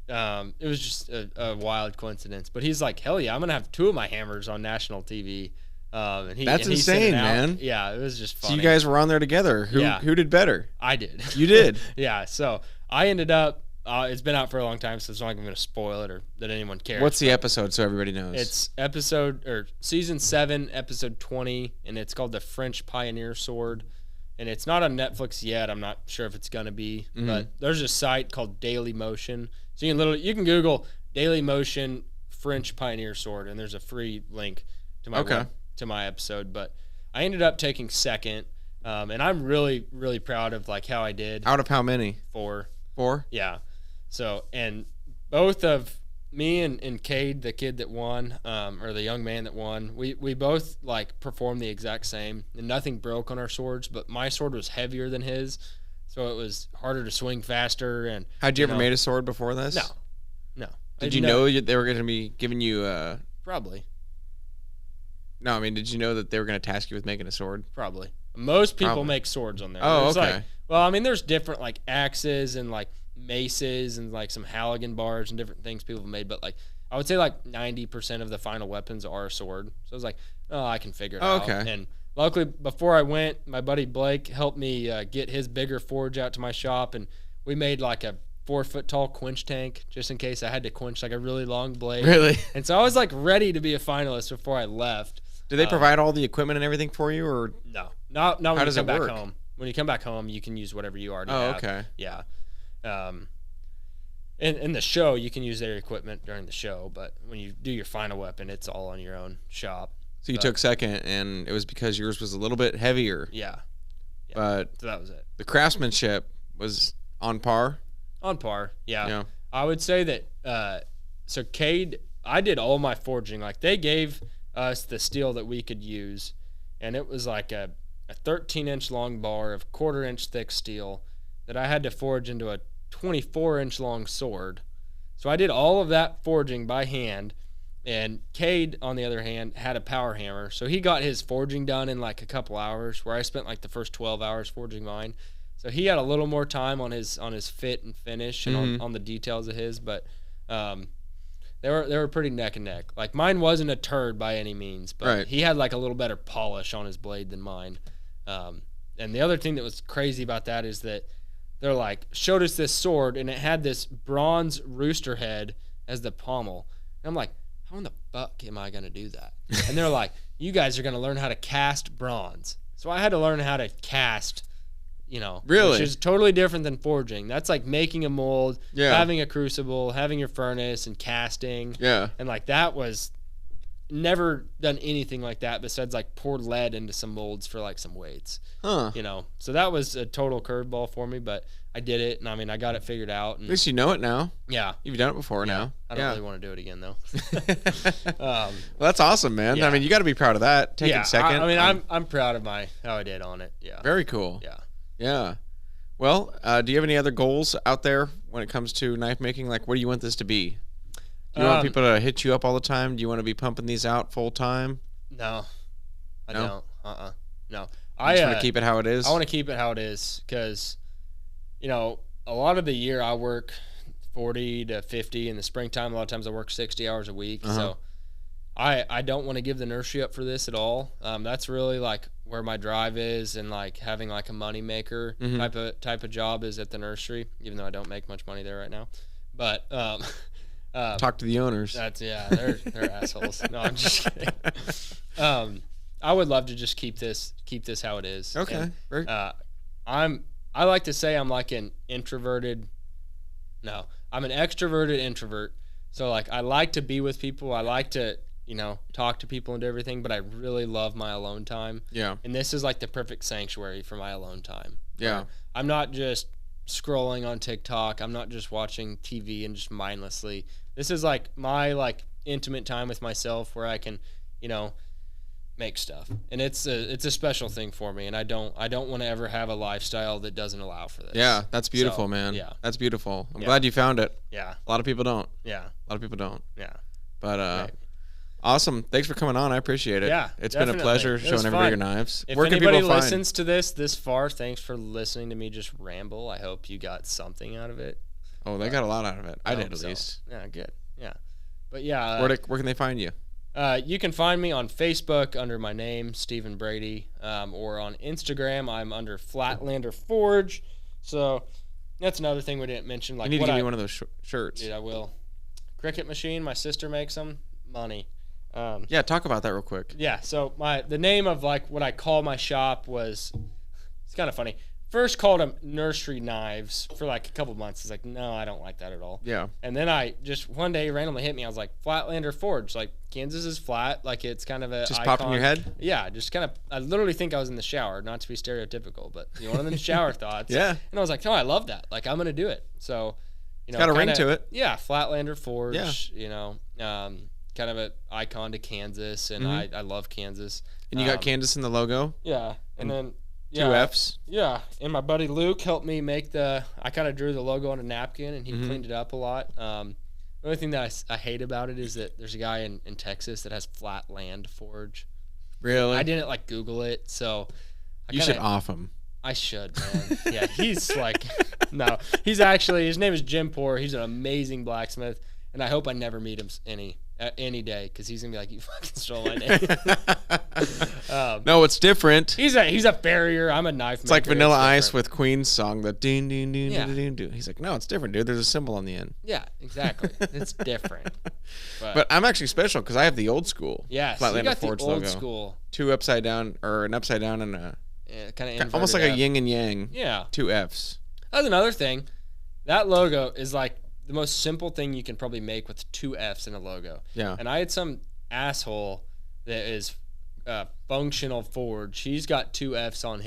[SPEAKER 2] it was just a wild coincidence. But he's like, hell yeah, I'm gonna have 2 of my hammers on national TV.
[SPEAKER 1] That's insane, man.
[SPEAKER 2] Yeah, it was just funny.
[SPEAKER 1] So you guys were on there together. Who did better?
[SPEAKER 2] I did.
[SPEAKER 1] You did?
[SPEAKER 2] Yeah. So I ended up. It's been out for a long time, so it's not like I'm going to spoil it or that anyone cares.
[SPEAKER 1] What's the episode so everybody knows?
[SPEAKER 2] It's season 7, episode 20, and it's called the French Pioneer Sword. And it's not on Netflix yet. I'm not sure if it's going to be, but there's a site called Daily Motion. So you can Google Daily Motion French Pioneer Sword, and there's a free link to my to my episode. But I ended up taking second, and I'm really, really proud of like how I did.
[SPEAKER 1] Out of how many?
[SPEAKER 2] 4.
[SPEAKER 1] 4?
[SPEAKER 2] Yeah. So, and both of me and Cade, the kid that won, or the young man that won, we both like performed the exact same, and nothing broke on our swords, but my sword was heavier than his, so it was harder to swing faster. And
[SPEAKER 1] had you ever made a sword before this?
[SPEAKER 2] No.
[SPEAKER 1] Did you know they were going to be giving you
[SPEAKER 2] probably?
[SPEAKER 1] No, I mean, did you know that they were going to task you with making a sword?
[SPEAKER 2] Probably. Most people make swords on there.
[SPEAKER 1] Oh,
[SPEAKER 2] there's
[SPEAKER 1] okay.
[SPEAKER 2] There's different like axes and like maces and like some Halligan bars and different things people have made, but like I would say like 90% of the final weapons are a sword. So I was like, oh, I can figure it out.
[SPEAKER 1] Okay.
[SPEAKER 2] And luckily, before I went, my buddy Blake helped me get his bigger forge out to my shop, and we made like a 4-foot tall quench tank just in case I had to quench like a really long blade.
[SPEAKER 1] Really?
[SPEAKER 2] And so I was like ready to be a finalist before I left.
[SPEAKER 1] Do they provide all the equipment and everything for you, or
[SPEAKER 2] no? Not when
[SPEAKER 1] how
[SPEAKER 2] you
[SPEAKER 1] does
[SPEAKER 2] come
[SPEAKER 1] it
[SPEAKER 2] back
[SPEAKER 1] work?
[SPEAKER 2] home. When you come back home, you can use whatever you already have.
[SPEAKER 1] Oh, okay.
[SPEAKER 2] Yeah. In the show, you can use their equipment during the show, but when you do your final weapon, it's all on your own shop.
[SPEAKER 1] So you took second, and it was because yours was a little bit heavier.
[SPEAKER 2] Yeah.
[SPEAKER 1] But
[SPEAKER 2] so that was it.
[SPEAKER 1] The craftsmanship was on par?
[SPEAKER 2] On par, yeah. I would say that, so Cade, I did all my forging. Like, they gave us the steel that we could use, and it was like a 13-inch long bar of 1/4-inch thick steel that I had to forge into a 24-inch long sword. So I did all of that forging by hand. And Cade, on the other hand, had a power hammer. So he got his forging done in like a couple hours, where I spent like the first 12 hours forging mine. So he had a little more time on his fit and finish and on the details of his, but they were pretty neck and neck. Like mine wasn't a turd by any means, but he had like a little better polish on his blade than mine. And the other thing that was crazy about that is that they're like, showed us this sword and it had this bronze rooster head as the pommel. And I'm like, how in the fuck am I going to do that? And they're like, you guys are going to learn how to cast bronze. So I had to learn how to cast, which is totally different than forging. That's like making a mold, having a crucible, having your furnace and casting.
[SPEAKER 1] Yeah.
[SPEAKER 2] And like that was never done anything like that besides like poured lead into some molds for like some weights. So that was a total curveball for me, but I did it, and I mean, I got it figured out. And,
[SPEAKER 1] at least you know it now.
[SPEAKER 2] Yeah.
[SPEAKER 1] You've done it before now.
[SPEAKER 2] I don't really want to do it again, though.
[SPEAKER 1] Well, that's awesome, man. Yeah. I mean, you got to be proud of that. Taking second.
[SPEAKER 2] I mean, I'm proud of how I did on it. Yeah.
[SPEAKER 1] Very cool.
[SPEAKER 2] Yeah.
[SPEAKER 1] Yeah. Well, do you have any other goals out there when it comes to knife making? Like, what do you want this to be? Do you want people to hit you up all the time? Do you want to be pumping these out full time?
[SPEAKER 2] No. I don't. No.
[SPEAKER 1] I just want to keep it how it is?
[SPEAKER 2] I want to keep it how it is because, a lot of the year I work 40 to 50. In the springtime, a lot of times I work 60 hours a week. So I don't want to give the nursery up for this at all. That's really like where my drive is, and like having like a money maker type of job is at the nursery, even though I don't make much money there right now. But
[SPEAKER 1] talk to the owners.
[SPEAKER 2] They're assholes. No, I'm just kidding. I would love to just keep this how it is.
[SPEAKER 1] Okay.
[SPEAKER 2] And, I like to say I'm like I'm an extroverted introvert. So like I like to be with people. I like to, talk to people and do everything, but I really love my alone time.
[SPEAKER 1] Yeah.
[SPEAKER 2] And this is like the perfect sanctuary for my alone time.
[SPEAKER 1] Yeah.
[SPEAKER 2] I'm not just scrolling on TikTok. I'm not just watching TV and just mindlessly. This is like my like intimate time with myself where I can, make stuff, and it's a special thing for me, and I don't want to ever have a lifestyle that doesn't allow for this.
[SPEAKER 1] Yeah, that's beautiful, man.
[SPEAKER 2] Yeah,
[SPEAKER 1] that's beautiful. I'm glad you found it.
[SPEAKER 2] Yeah,
[SPEAKER 1] a lot of people don't.
[SPEAKER 2] Yeah,
[SPEAKER 1] a lot of people don't.
[SPEAKER 2] Yeah,
[SPEAKER 1] but awesome. Thanks for coming on. I appreciate it.
[SPEAKER 2] Yeah,
[SPEAKER 1] it's been a pleasure showing everybody your knives.
[SPEAKER 2] If anybody listens to this far, thanks for listening to me just ramble. I hope you got something out of it.
[SPEAKER 1] Oh, they got a lot out of it. I did at least.
[SPEAKER 2] Yeah, good. Yeah, but yeah.
[SPEAKER 1] Where can they find you?
[SPEAKER 2] You can find me on Facebook under my name, Stephen Brady, or on Instagram, I'm under Flatlander Forge. So that's another thing we didn't mention. Like,
[SPEAKER 1] you need to give me one of those shirts.
[SPEAKER 2] Dude, I will. Cricut machine, my sister makes them. Money.
[SPEAKER 1] Yeah, talk about that real quick.
[SPEAKER 2] Yeah, so the name of like what I call my shop was, it's kind of funny. First called them Nursery Knives for like a couple months. It's like, no, I don't like that at all.
[SPEAKER 1] Yeah.
[SPEAKER 2] And then I just one day randomly hit me. I was like, Flatlander Forge. Like Kansas is flat. Like it's kind of a
[SPEAKER 1] just
[SPEAKER 2] icon.
[SPEAKER 1] popped in your head.
[SPEAKER 2] Yeah, just kind of. I literally think I was in the shower, not to be stereotypical, but one of them shower thoughts.
[SPEAKER 1] Yeah.
[SPEAKER 2] And I was like, no, I love that. Like I'm gonna do it. So,
[SPEAKER 1] it's got a ring to it.
[SPEAKER 2] Yeah, Flatlander Forge. Yeah. Kind of an icon to Kansas, and I love Kansas.
[SPEAKER 1] And you got Kansas in the logo.
[SPEAKER 2] Yeah, and then.
[SPEAKER 1] Yeah, 2 F's.
[SPEAKER 2] Yeah, and my buddy Luke helped me make I kind of drew the logo on a napkin, and he cleaned it up a lot. The only thing that I hate about it is that there's a guy in Texas that has Flatland Forge.
[SPEAKER 1] Really?
[SPEAKER 2] I didn't Google it, so
[SPEAKER 1] you should off him.
[SPEAKER 2] I should, man. Yeah, he's like, no, he's actually, his name is Jim Poor. He's an amazing blacksmith, and I hope I never meet him any day, because he's gonna be like, you fucking stole my name.
[SPEAKER 1] No, it's different.
[SPEAKER 2] He's a farrier. I'm a knife maker.
[SPEAKER 1] It's like Vanilla Ice with Queen's song, the ding ding ding ding ding. He's like, no, it's different, dude. There's a symbol on the end.
[SPEAKER 2] Yeah, exactly. It's different.
[SPEAKER 1] But I'm actually special because I have the old school.
[SPEAKER 2] Yeah,
[SPEAKER 1] Flatlander Forge
[SPEAKER 2] the old
[SPEAKER 1] logo.
[SPEAKER 2] School.
[SPEAKER 1] 2 upside down, or an upside down and a
[SPEAKER 2] kind of
[SPEAKER 1] almost like a yin and yang.
[SPEAKER 2] Yeah.
[SPEAKER 1] 2 F's.
[SPEAKER 2] That's another thing. That logo is like the most simple thing you can probably make with 2 F's in a logo.
[SPEAKER 1] Yeah.
[SPEAKER 2] And I had some asshole that is Functional Forge. He's got 2 F's on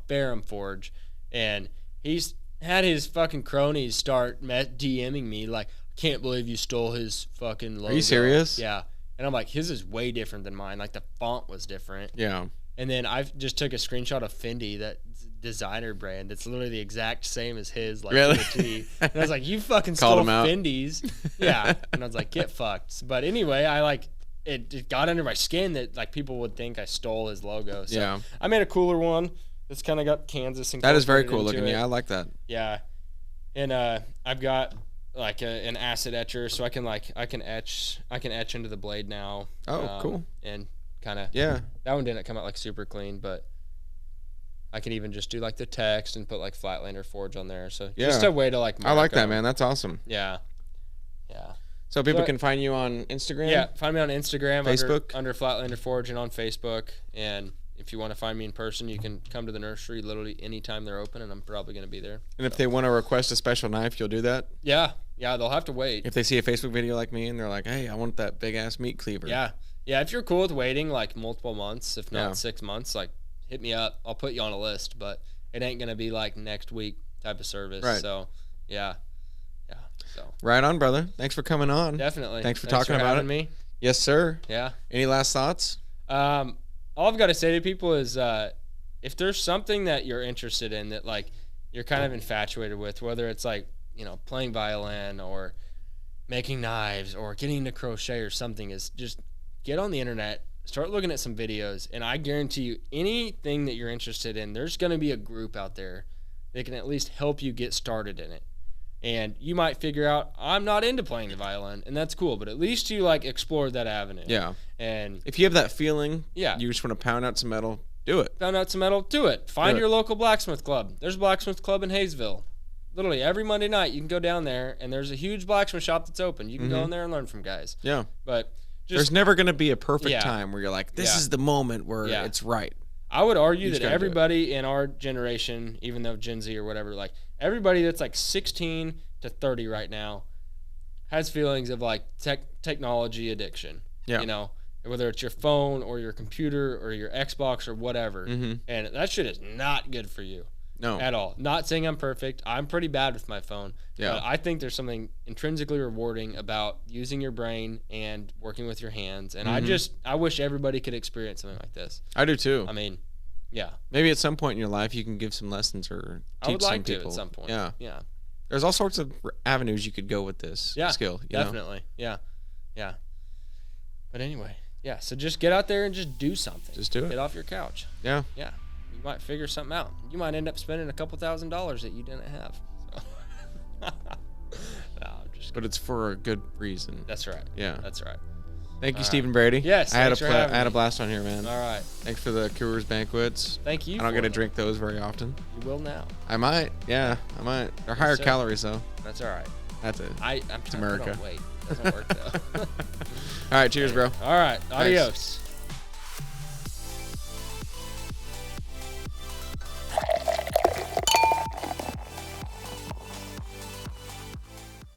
[SPEAKER 2] Ferrum Forge, and he's had his fucking cronies start DMing me like, I can't believe you stole his fucking logo.
[SPEAKER 1] Are you serious?
[SPEAKER 2] Yeah. And I'm like, his is way different than mine. Like the font was different.
[SPEAKER 1] Yeah.
[SPEAKER 2] And then I just took a screenshot of Fendi, that designer brand. It's literally the exact same as his, like,
[SPEAKER 1] really?
[SPEAKER 2] to the T. And I was like, you fucking stole Fendi's. Yeah. And I was like, get fucked. But anyway, I like it got under my skin that like people would think I stole his logo. So yeah. I made a cooler one. It's kind of got Kansas and
[SPEAKER 1] that is very cool looking. Yeah, I like that.
[SPEAKER 2] Yeah. And I've got like an acid etcher, so I can etch into the blade now.
[SPEAKER 1] Oh, cool.
[SPEAKER 2] And kind of,
[SPEAKER 1] yeah,
[SPEAKER 2] that one didn't come out like super clean, but I can even just do like the text and put like Flatlander Forge on there. So yeah, just a way to like
[SPEAKER 1] I like that, man. That's awesome.
[SPEAKER 2] Yeah.
[SPEAKER 1] So people can find you on Instagram?
[SPEAKER 2] Yeah, find me on Instagram,
[SPEAKER 1] Facebook,
[SPEAKER 2] under Flatlander Forge, and on Facebook. And if you want to find me in person, you can come to the nursery literally anytime they're open, and I'm probably going to be there.
[SPEAKER 1] And if they want to request a special knife, you'll do that?
[SPEAKER 2] Yeah, they'll have to wait.
[SPEAKER 1] If they see a Facebook video like me and they're like, hey, I want that big-ass meat cleaver.
[SPEAKER 2] Yeah, if you're cool with waiting like multiple months, if not 6 months, like hit me up. I'll put you on a list, but it ain't going to be like next week type of service. Right. So, yeah. So.
[SPEAKER 1] Right on, brother. Thanks for coming on.
[SPEAKER 2] Definitely.
[SPEAKER 1] Thanks for talking about it.
[SPEAKER 2] Me.
[SPEAKER 1] Yes, sir.
[SPEAKER 2] Yeah.
[SPEAKER 1] Any last thoughts?
[SPEAKER 2] All I've got to say to people is if there's something that you're interested in that like you're kind of infatuated with, whether it's like, you know, playing violin or making knives or getting into crochet or something, is just get on the internet, start looking at some videos, and I guarantee you anything that you're interested in, there's going to be a group out there that can at least help you get started in it. And you might figure out, I'm not into playing the violin, and that's cool, but at least you like explored that avenue.
[SPEAKER 1] Yeah.
[SPEAKER 2] And
[SPEAKER 1] if you have that feeling,
[SPEAKER 2] you
[SPEAKER 1] just want to pound out some metal, do it.
[SPEAKER 2] Pound out some metal, do it. Find your local blacksmith club. There's a blacksmith club in Hayesville. Literally every Monday night you can go down there, and there's a huge blacksmith shop that's open. You can go in there and learn from guys.
[SPEAKER 1] Yeah.
[SPEAKER 2] But
[SPEAKER 1] there's never going to be a perfect time where you're like, this is the moment where it's right.
[SPEAKER 2] I would argue that everybody in our generation, even though Gen Z or whatever, like everybody that's like 16 to 30 right now has feelings of like technology addiction. Yeah. You know, whether it's your phone or your computer or your Xbox or whatever. Mm-hmm. And that shit is not good for you. No. At all. Not saying I'm perfect. I'm pretty bad with my phone. Yeah. But I think there's something intrinsically rewarding about using your brain and working with your hands. And I wish everybody could experience something like this.
[SPEAKER 1] I do too.
[SPEAKER 2] I mean, yeah.
[SPEAKER 1] Maybe at some point in your life you can give some lessons or teach some people. I would like to at some point. Yeah. Yeah. There's all sorts of avenues you could go with this skill.
[SPEAKER 2] Definitely. Yeah. Yeah. But anyway, so just get out there and just do something.
[SPEAKER 1] Just do it.
[SPEAKER 2] Get off your couch.
[SPEAKER 1] Yeah.
[SPEAKER 2] Yeah. You might figure something out. You might end up spending a couple $1,000s that you didn't have. So. No, I'm just kidding.
[SPEAKER 1] But it's for a good reason.
[SPEAKER 2] That's right.
[SPEAKER 1] Yeah.
[SPEAKER 2] That's right.
[SPEAKER 1] Thank you, Stephen Brady.
[SPEAKER 2] Yes,
[SPEAKER 1] I had a blast on here, man.
[SPEAKER 2] All right.
[SPEAKER 1] Thanks for the Coors Banquets.
[SPEAKER 2] Thank you.
[SPEAKER 1] I don't get to drink those very often.
[SPEAKER 2] You will now.
[SPEAKER 1] I might. Yeah, I might. They're higher calories, though.
[SPEAKER 2] That's all right.
[SPEAKER 1] That's it.
[SPEAKER 2] I'm trying to put on weight. Doesn't work, though.
[SPEAKER 1] All right. Cheers, bro.
[SPEAKER 2] All right. Adios. Thanks.